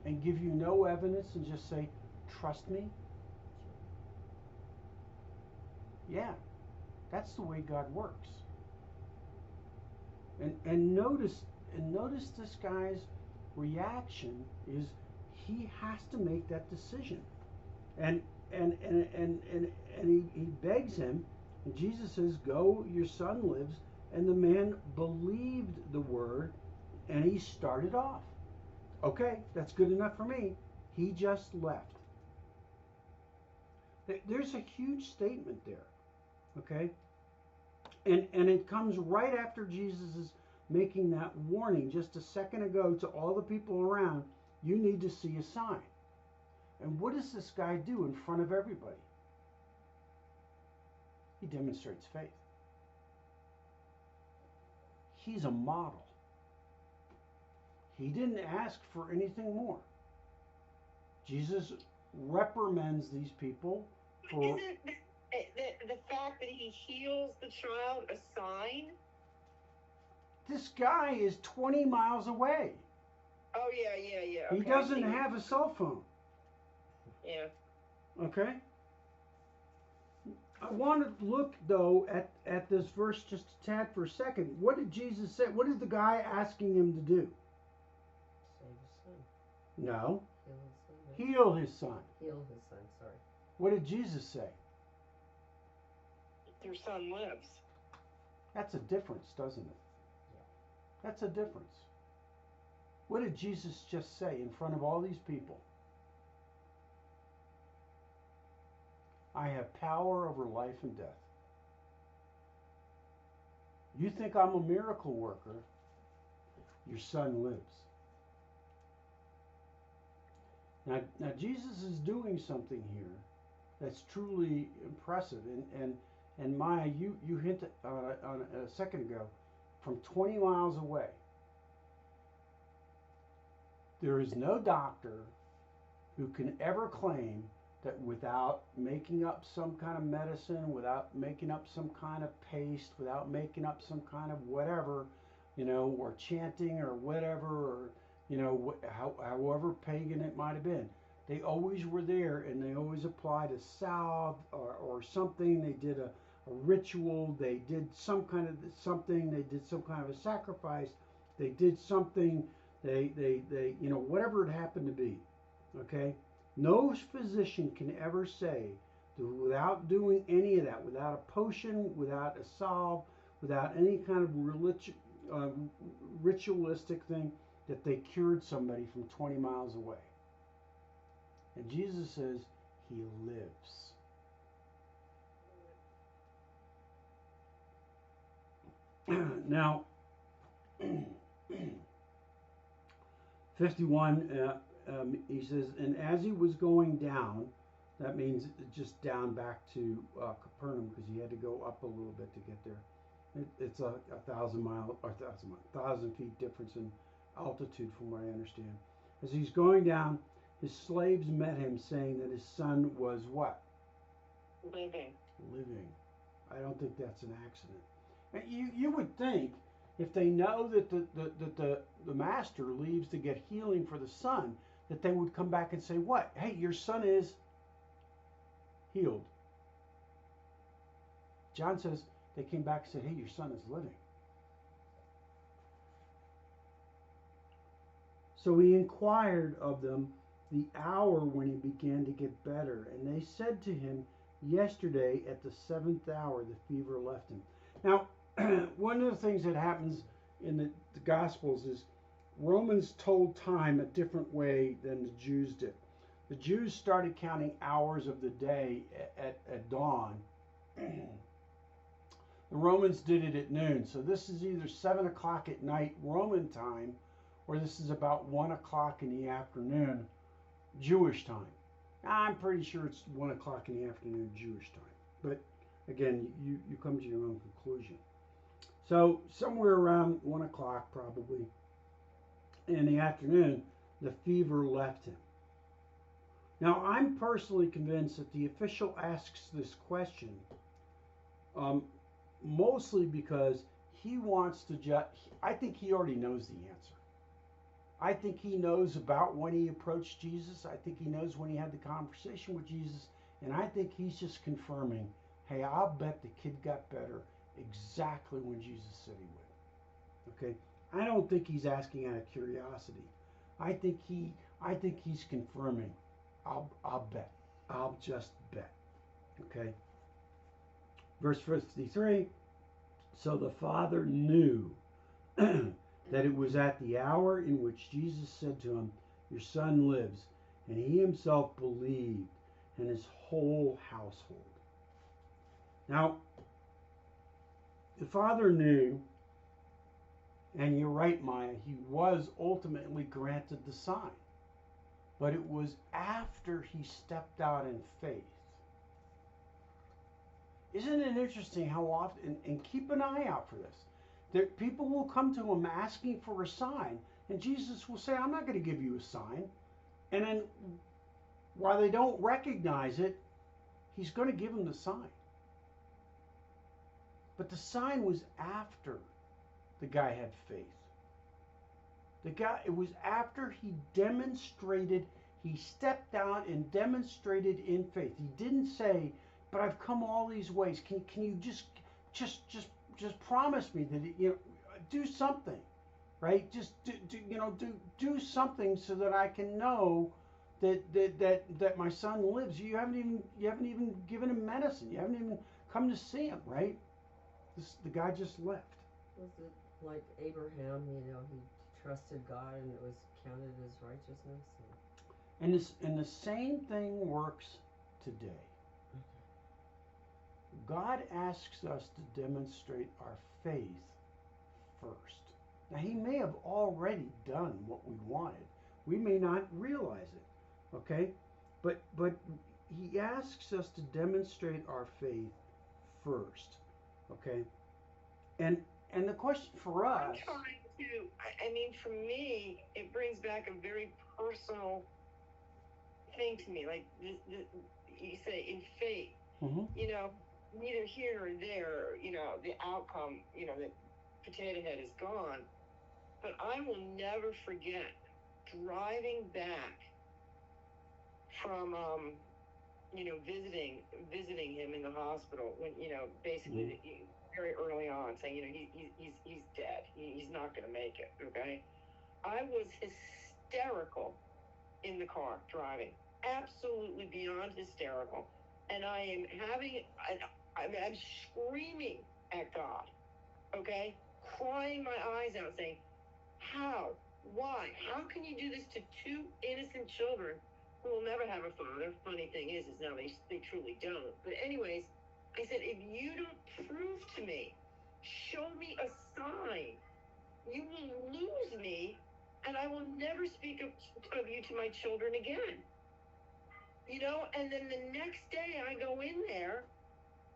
and give you no evidence and just say, trust me? Yeah, that's the way God works. And notice this guy's reaction is he has to make that decision. And he begs him, and Jesus says, "Go, your son lives." And the man believed the word, and he started off. Okay, that's good enough for me. He just left. There's a huge statement there. Okay? And it comes right after Jesus is making that warning just a second ago to all the people around, you need to see a sign. And what does this guy do in front of everybody? He demonstrates faith. He's a model. He didn't ask for anything more. Jesus reprimands these people for... Isn't the fact that he heals the child a sign? This guy is 20 miles away. Oh, yeah. Okay. He doesn't have a cell phone. Yeah. Okay? I want to look, though, at this verse just a tad for a second. What did Jesus say? What is the guy asking him to do? Save his son. No. Heal his son. Heal his son. Sorry. What did Jesus say? Your son lives. That's a difference, doesn't it? Yeah. That's a difference. What did Jesus just say in front of all these people? I have power over life and death. You think I'm a miracle worker? Your son lives. Now Jesus is doing something here that's truly impressive. And Maya, you hinted on a second ago, from 20 miles away. There is no doctor who can ever claim that without making up some kind of medicine, without making up some kind of paste, without making up some kind of whatever, or chanting or whatever, or, however pagan it might have been. They always were there, and they always applied a salve or something. They did a ritual. They did some kind of something. They did some kind of a sacrifice. They did something. They whatever it happened to be. Okay? No physician can ever say that without doing any of that, without a potion, without a salve, without any kind of ritualistic thing, that they cured somebody from 20 miles away. And Jesus says he lives. Now, 51, he says, and as he was going down, that means just down back to Capernaum, because he had to go up a little bit to get there. It's a 1,000 feet difference in altitude from what I understand. As he's going down, his slaves met him, saying that his son was what? Living. I don't think that's an accident. And you would think, if they know that the master leaves to get healing for the son, that they would come back and say, what? Hey, your son is healed. John says they came back and said, hey, your son is living. So he inquired of them the hour when he began to get better. And they said to him, yesterday at the 7th hour, the fever left him. Now, one of the things that happens in the Gospels is Romans told time a different way than the Jews did. The Jews started counting hours of the day at dawn. The Romans did it at noon. So this is either 7 o'clock at night Roman time, or this is about 1 o'clock in the afternoon Jewish time. I'm pretty sure it's 1 o'clock in the afternoon Jewish time. But again, you come to your own conclusion. So somewhere around 1 o'clock probably in the afternoon, the fever left him. Now, I'm personally convinced that the official asks this question mostly because he wants to I think he already knows the answer. I think he knows about when he approached Jesus. I think he knows when he had the conversation with Jesus. And I think he's just confirming, hey, I'll bet the kid got better exactly when Jesus said he would. Okay? I don't think he's asking out of curiosity. I think he's confirming. I'll bet. I'll just bet. Okay? Verse 53, so the father knew that it was at the hour in which Jesus said to him, your son lives, and he himself believed, and his whole household. Now, the father knew, and you're right, Maya, he was ultimately granted the sign. But it was after he stepped out in faith. Isn't it interesting how often, and keep an eye out for this, that people will come to him asking for a sign, and Jesus will say, I'm not going to give you a sign. And then, while they don't recognize it, he's going to give them the sign. But the sign was after the guy had faith. It was after he demonstrated, he stepped out and demonstrated in faith. He didn't say, but I've come all these ways. Can you just promise me that do something, right? Just do something so that I can know that my son lives. You haven't even given him medicine. You haven't even come to see him, right? The guy just left. Was it like Abraham? He trusted God and it was counted as righteousness. And the same thing works today. God asks us to demonstrate our faith first. Now, he may have already done what we wanted. We may not realize it, okay? But he asks us to demonstrate our faith first, okay? And the question for us... I'm trying to, for me, it brings back a very personal thing to me. Like, you say, in faith, neither here nor there, the outcome, the potato head is gone. But I will never forget driving back from, visiting him in the hospital when, basically very early on saying, he's dead. He's not going to make it, okay? I was hysterical in the car driving, absolutely beyond hysterical. And I am I'm screaming at God, okay? Crying my eyes out, saying, how? Why? How can you do this to two innocent children who will never have a father? Funny thing is now they truly don't. But anyways, I said, if you don't prove to me, show me a sign, you will lose me, and I will never speak of you to my children again. And then the next day I go in there,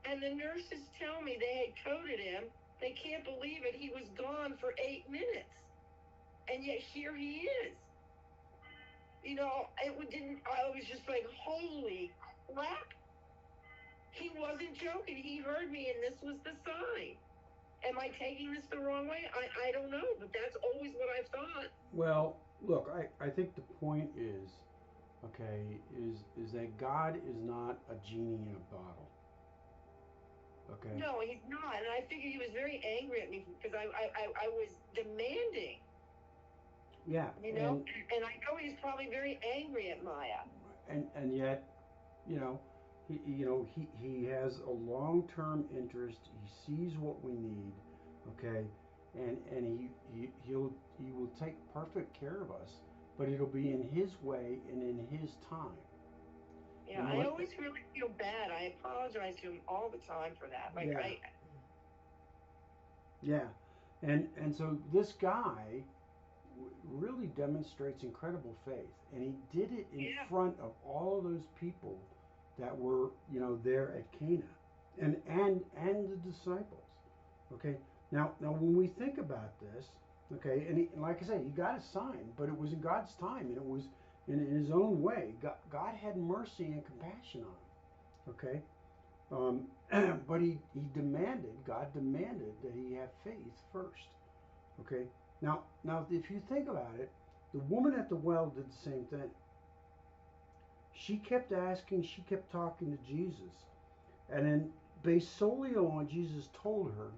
and the nurses tell me they had coded him. They can't believe it. He was gone for 8 minutes. And yet here he is. I was just like, holy crap. He wasn't joking. He heard me, and this was the sign. Am I taking this the wrong way? I don't know, but that's always what I've thought. Well, look, I think the point is, okay, is that God is not a genie in a bottle. Okay? No, he's not. And I figured he was very angry at me because I was demanding. Yeah. And I know he's probably very angry at Maya. And yet, he has a long-term interest. He sees what we need, okay, and he will take perfect care of us, but it'll be in his way and in his time. Yeah, I always really feel bad. I apologize to him all the time for that. And so this guy really demonstrates incredible faith, and he did it in front of all of those people that were there at Cana, and the disciples. Okay, now when we think about this, okay, and like I said, he got a sign, but it was in God's time, and it was in his own way. God had mercy and compassion on him. Okay, but God demanded that he have faith first. Okay. Now, if you think about it, the woman at the well did the same thing. She kept asking, she kept talking to Jesus. And then based solely on what Jesus told her,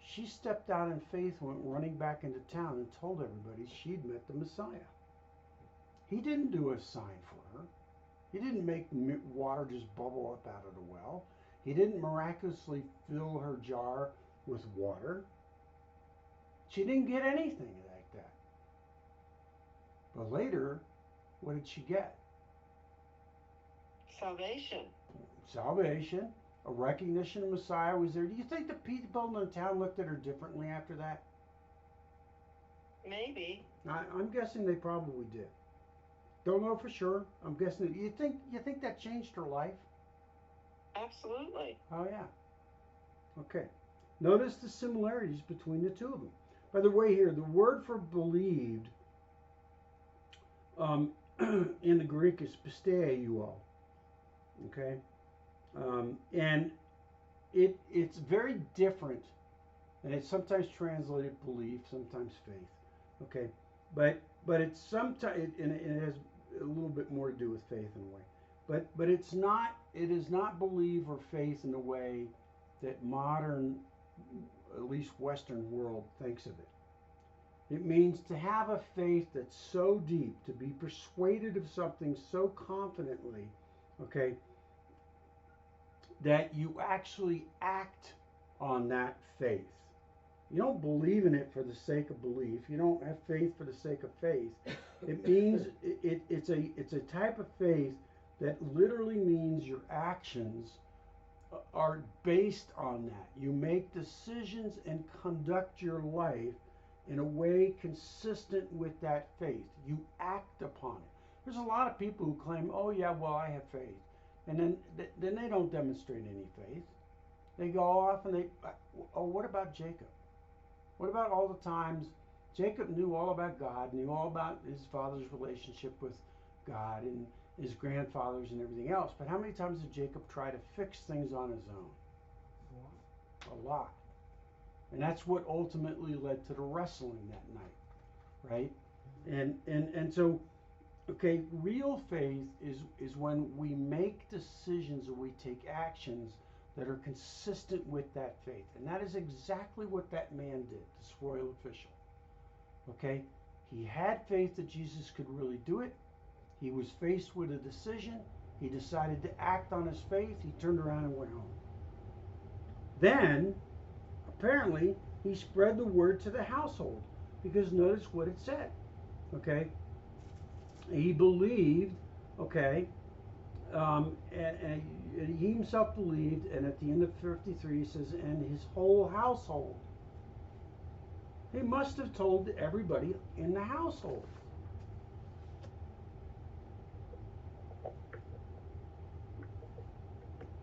she stepped out in faith, went running back into town, and told everybody she'd met the Messiah. He didn't do a sign for her. He didn't make water just bubble up out of the well. He didn't miraculously fill her jar with water. She didn't get anything like that. But later, what did she get? Salvation. Salvation, a recognition the Messiah was there. Do you think the people in the town looked at her differently after that? Maybe. I'm guessing they probably did. Don't know for sure. I'm guessing. You think that changed her life? Absolutely. Oh yeah. Okay. Notice the similarities between the two of them. By the way, here the word for believed in the Greek is pisteuo. Okay, and it's very different, and it's sometimes translated belief, sometimes faith. Okay, but it's sometimes and it has a little bit more to do with faith in a way. But it is not believe or faith in the way that modern, at least Western world thinks of it. It means to have a faith that's so deep, to be persuaded of something so confidently, okay, that you actually act on that faith. You don't believe in it for the sake of belief. You don't have faith for the sake of faith. It means it's a type of faith that literally means your actions are based on that. You make decisions and conduct your life in a way consistent with that faith. You act upon it. There's a lot of people who claim, oh yeah, well, I have faith. And then they don't demonstrate any faith. They go off and what about Jacob? What about all the times Jacob knew all about God, knew all about his father's relationship with God and his grandfathers and everything else. But how many times did Jacob try to fix things on his own? A lot. And that's what ultimately led to the wrestling that night, right? And so, okay, real faith is when we make decisions or we take actions that are consistent with that faith. And that is exactly what that man did, this royal official. Okay? He had faith that Jesus could really do it. He was faced with a decision. He decided to act on his faith. He turned around and went home. Then, apparently, he spread the word to the household. Because notice what it said. Okay? He believed, okay, and he himself believed, and at the end of 53 he says, and his whole household. He must have told everybody in the household.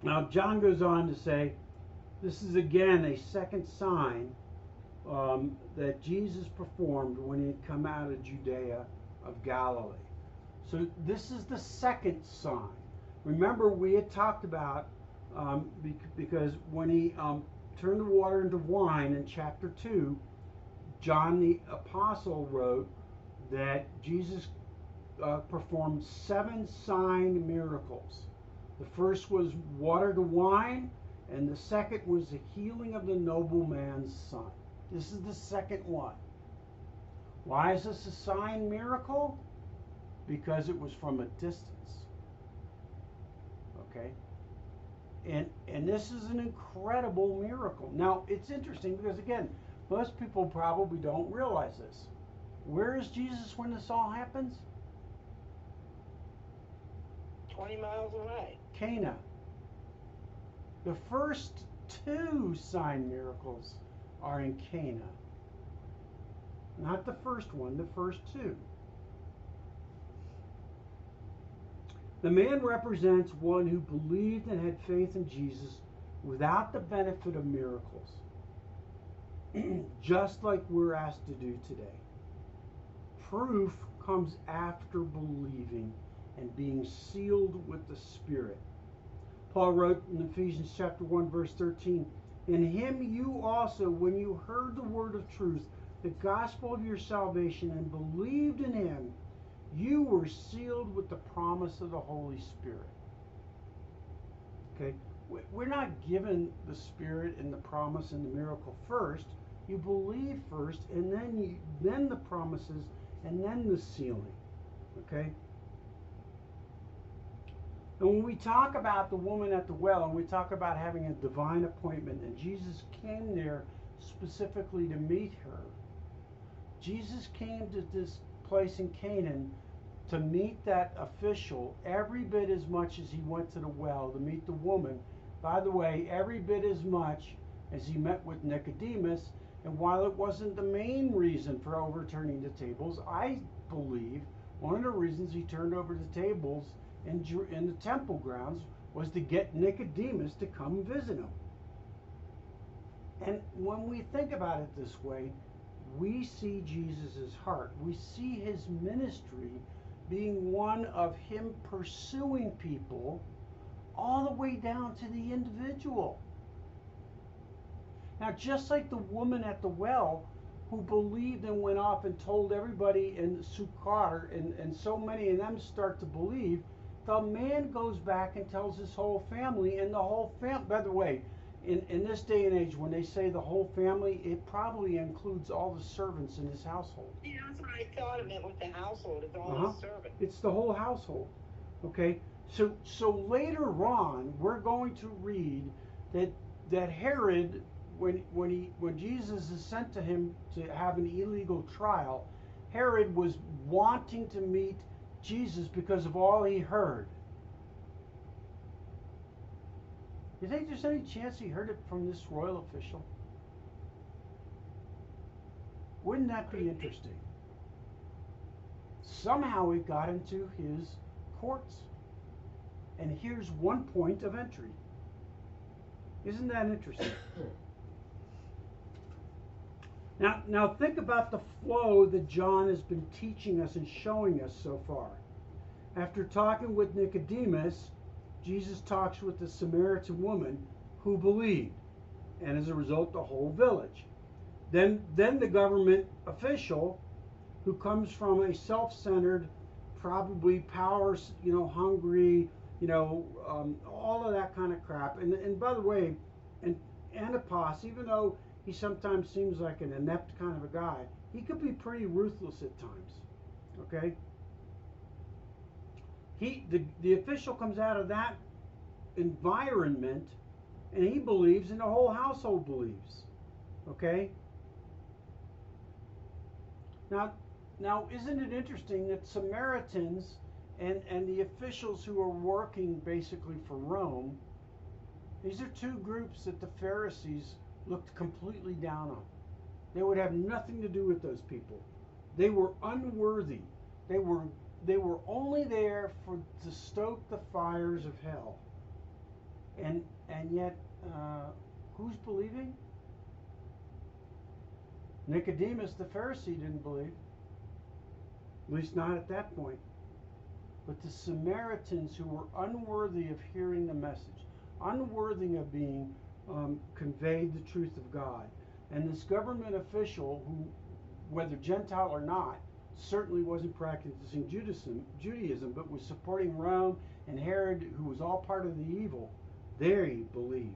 Now John goes on to say, this is again a second sign that Jesus performed when he had come out of Judea of Galilee. So this is the second sign. Remember, we had talked about, because when he turned the water into wine in chapter 2, John the Apostle wrote that Jesus performed 7 sign miracles. The first was water to wine, and the second was the healing of the nobleman's son. This is the second one. Why is this a sign miracle? Because it was from a distance. Okay? And this is an incredible miracle. Now, it's interesting because, again, most people probably don't realize this. Where is Jesus when this all happens? 20 miles away. Cana. The first 2 sign miracles are in Cana. Not the first one, the first 2. The man represents one who believed and had faith in Jesus without the benefit of miracles, just like we're asked to do today. Proof comes after believing and being sealed with the Spirit. Paul wrote in Ephesians chapter 1, verse 13, in him you also, when you heard the word of truth, the gospel of your salvation, and believed in him, you were sealed with the promise of the Holy Spirit. Okay, We're not given the Spirit and the promise and the miracle first. You believe first, and then the promises, and then the sealing. Okay? And when we talk about the woman at the well, and we talk about having a divine appointment, and Jesus came there specifically to meet her, Jesus came to this place in Canaan to meet that official every bit as much as he went to the well to meet the woman. By the way, every bit as much as he met with Nicodemus. And while it wasn't the main reason for overturning the tables, I believe one of the reasons he turned over the tables in the temple grounds was to get Nicodemus to come visit him. And when we think about it this way, we see Jesus' heart. We see his ministry being one of him pursuing people all the way down to the individual. Now, just like the woman at the well who believed and went off and told everybody in Sychar, and so many of them start to believe, the man goes back and tells his whole family, and the whole family, by the way, in this day and age, when they say the whole family, it probably includes all the servants in his household. Yeah, that's what I thought it meant with the household. It's all the servants. It's the whole household. Okay? So later on, we're going to read that Herod, when Jesus is sent to him to have an illegal trial, Herod was wanting to meet Jesus because of all he heard. You think there's any chance he heard it from this royal official? Wouldn't that be interesting? Somehow it got into his courts. And here's one point of entry. Isn't that interesting? Now think about the flow that John has been teaching us and showing us so far. After talking with Nicodemus, Jesus talks with the Samaritan woman who believed, and as a result, the whole village. Then the government official who comes from a self-centered, probably power, hungry, all of that kind of crap. And by the way, and Antipas, even though he sometimes seems like an inept kind of a guy, he could be pretty ruthless at times. Okay? The official comes out of that environment, and he believes, and the whole household believes. Okay? Now, isn't it interesting that Samaritans and the officials who are working basically for Rome, these are two groups that the Pharisees looked completely down on. They would have nothing to do with those people. They were unworthy. They were only there to stoke the fires of hell. And yet, who's believing? Nicodemus, the Pharisee, didn't believe. At least not at that point. But the Samaritans who were unworthy of hearing the message, unworthy of being conveyed the truth of God. And this government official who, whether Gentile or not, certainly wasn't practicing Judaism, but was supporting Rome and Herod, who was all part of the evil, they believed.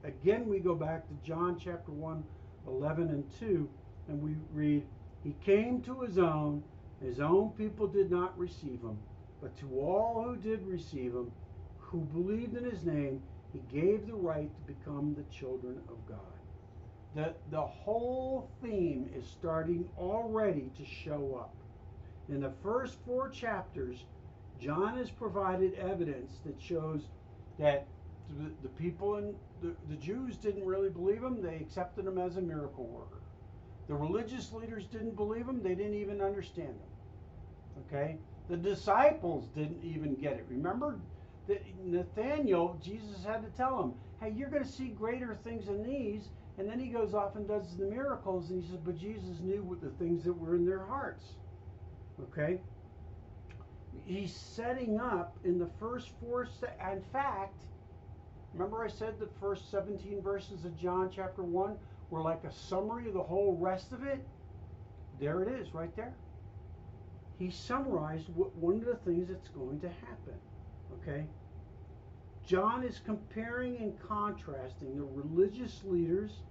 Again, we go back to John chapter 1, 11 and 2, and we read, "He came to his own people did not receive him, but to all who did receive him, who believed in his name, he gave the right to become the children of God." The whole theme is starting already to show up. In the first 4 chapters, John has provided evidence that shows that the people in the Jews didn't really believe him. They accepted him as a miracle worker. The religious leaders didn't believe him. They didn't even understand him. Okay? The disciples didn't even get it. Remember that Nathaniel, Jesus had to tell him, hey, you're going to see greater things than these. And then he goes off and does the miracles, and he says, but Jesus knew what the things that were in their hearts. Okay? He's setting up in the first 4, in fact, remember I said the first 17 verses of John chapter 1 were like a summary of the whole rest of it? There it is, right there. He summarized one of the things that's going to happen. Okay? John is comparing and contrasting the religious leaders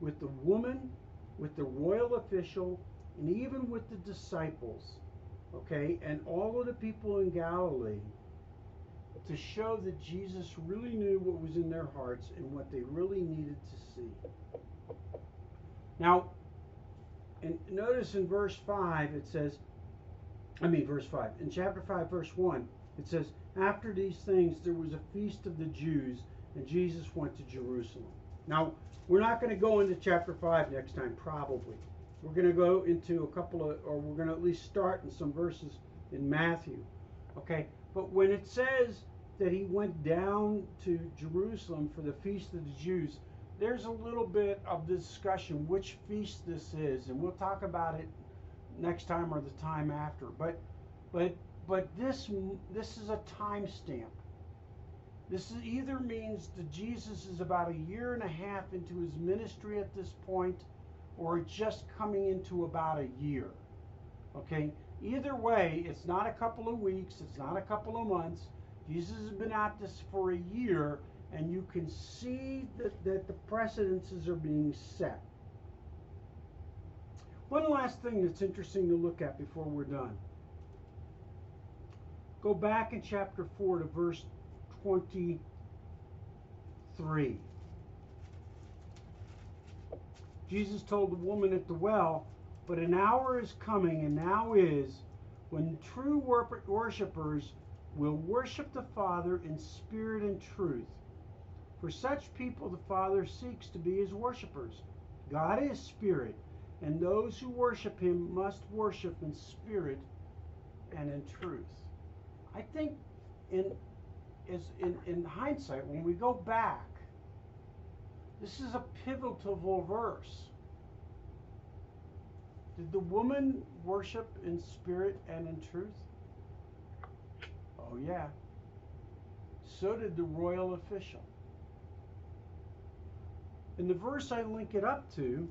with the woman, with the royal official, and even with the disciples, okay, and all of the people in Galilee, to show that Jesus really knew what was in their hearts and what they really needed to see. Now, and notice in verse 5 it says, verse 5, in chapter 5, verse 1, it says, after these things there was a feast of the Jews, and Jesus went to Jerusalem. Now, we're not going to go into chapter 5 next time, probably. We're going to go into we're going to at least start in some verses in Matthew. Okay, but when it says that he went down to Jerusalem for the feast of the Jews, there's a little bit of discussion which feast this is, and we'll talk about it next time or the time after. But this is a time stamp. This either means that Jesus is about a year and a half into his ministry at this point, or just coming into about a year. Okay? Either way, it's not a couple of weeks, it's not a couple of months. Jesus has been at this for a year, and you can see that the precedences are being set. One last thing that's interesting to look at before we're done. Go back in chapter 4 to verse 23. Jesus told the woman at the well, but an hour is coming, and now is, when true worshipers will worship the Father in spirit and truth. For such people the Father seeks to be his worshipers. God is spirit, and those who worship him must worship in spirit and in truth. I think in hindsight, when we go back, this is a pivotal verse. Did the woman worship in spirit and in truth? Oh yeah. So did the royal official. And the verse I link it up to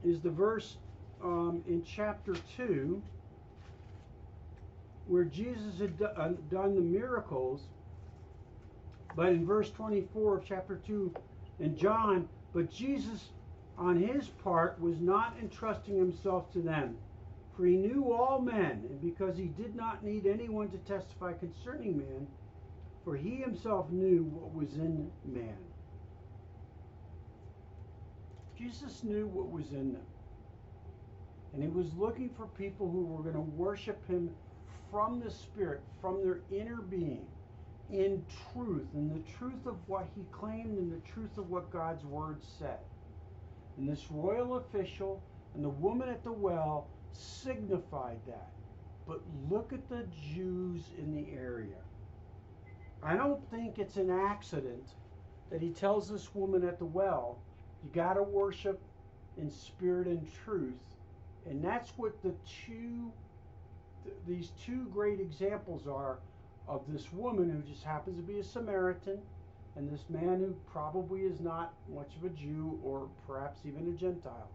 is the verse in chapter 2 where Jesus had done the miracles. But in verse 24 of chapter 2 in John, but Jesus on his part was not entrusting himself to them, for he knew all men, and because he did not need anyone to testify concerning man, for he himself knew what was in man. Jesus knew what was in them. And he was looking for people who were going to worship him from the Spirit, from their inner being, in truth, in the truth of what he claimed and the truth of what God's word said. And this royal official and the woman at the well signified that. But look at the Jews in the area. I don't think it's an accident that he tells this woman at the well, you got to worship in spirit and truth. And that's what these two great examples are of this woman who just happens to be a Samaritan, and this man who probably is not much of a Jew or perhaps even a Gentile,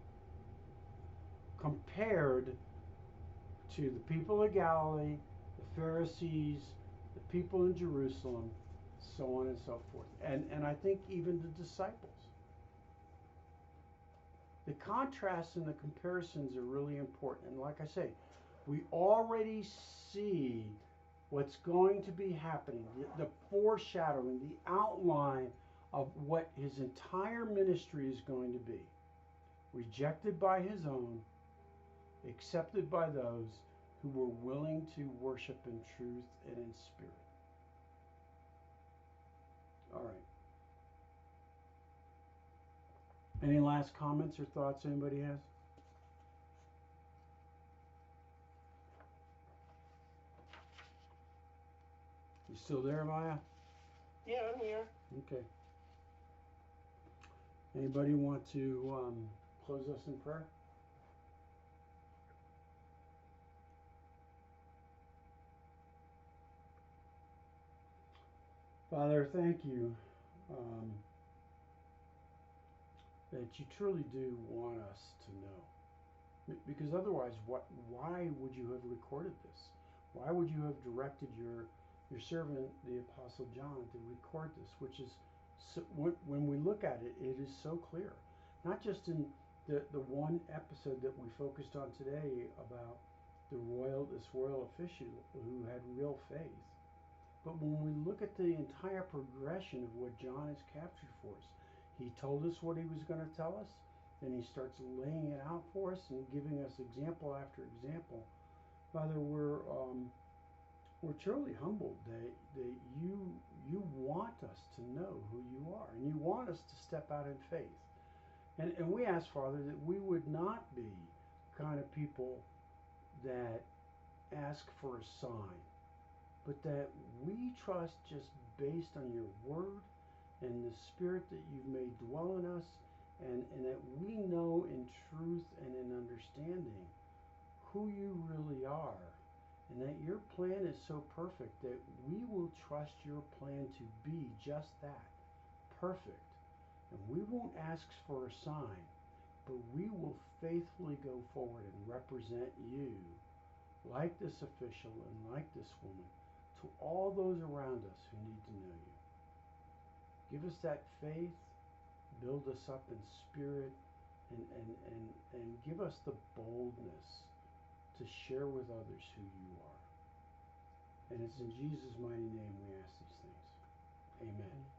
compared to the people of Galilee, the Pharisees, the people in Jerusalem, so on and so forth. And I think even the disciples. The contrasts and the comparisons are really important. And like I say, we already see what's going to be happening, the foreshadowing, the outline of what his entire ministry is going to be. Rejected by his own, accepted by those who were willing to worship in truth and in spirit. All right. Any last comments or thoughts anybody has? You still there, Maya? Yeah, I'm here. Okay. Anybody want to close us in prayer? Father, thank you that you truly do want us to know. Because otherwise, why would you have recorded this? Why would you have directed your your servant, the Apostle John, to record this, which is, so, when we look at it, it is so clear. Not just in the one episode that we focused on today about this royal official who had real faith, but when we look at the entire progression of what John has captured for us, he told us what he was going to tell us, and he starts laying it out for us and giving us example after example. Father, we're truly humbled that you want us to know who you are, and you want us to step out in faith. And we ask, Father, that we would not be kind of people that ask for a sign, but that we trust just based on your word and the spirit that you've made dwell in us, and that we know in truth and in understanding who you really are, and that your plan is so perfect that we will trust your plan to be just that, perfect. And we won't ask for a sign, but we will faithfully go forward and represent you, like this official and like this woman, to all those around us who need to know you. Give us that faith, build us up in spirit, and give us the boldness to share with others who you are. And it's in Jesus' mighty name we ask these things. Amen.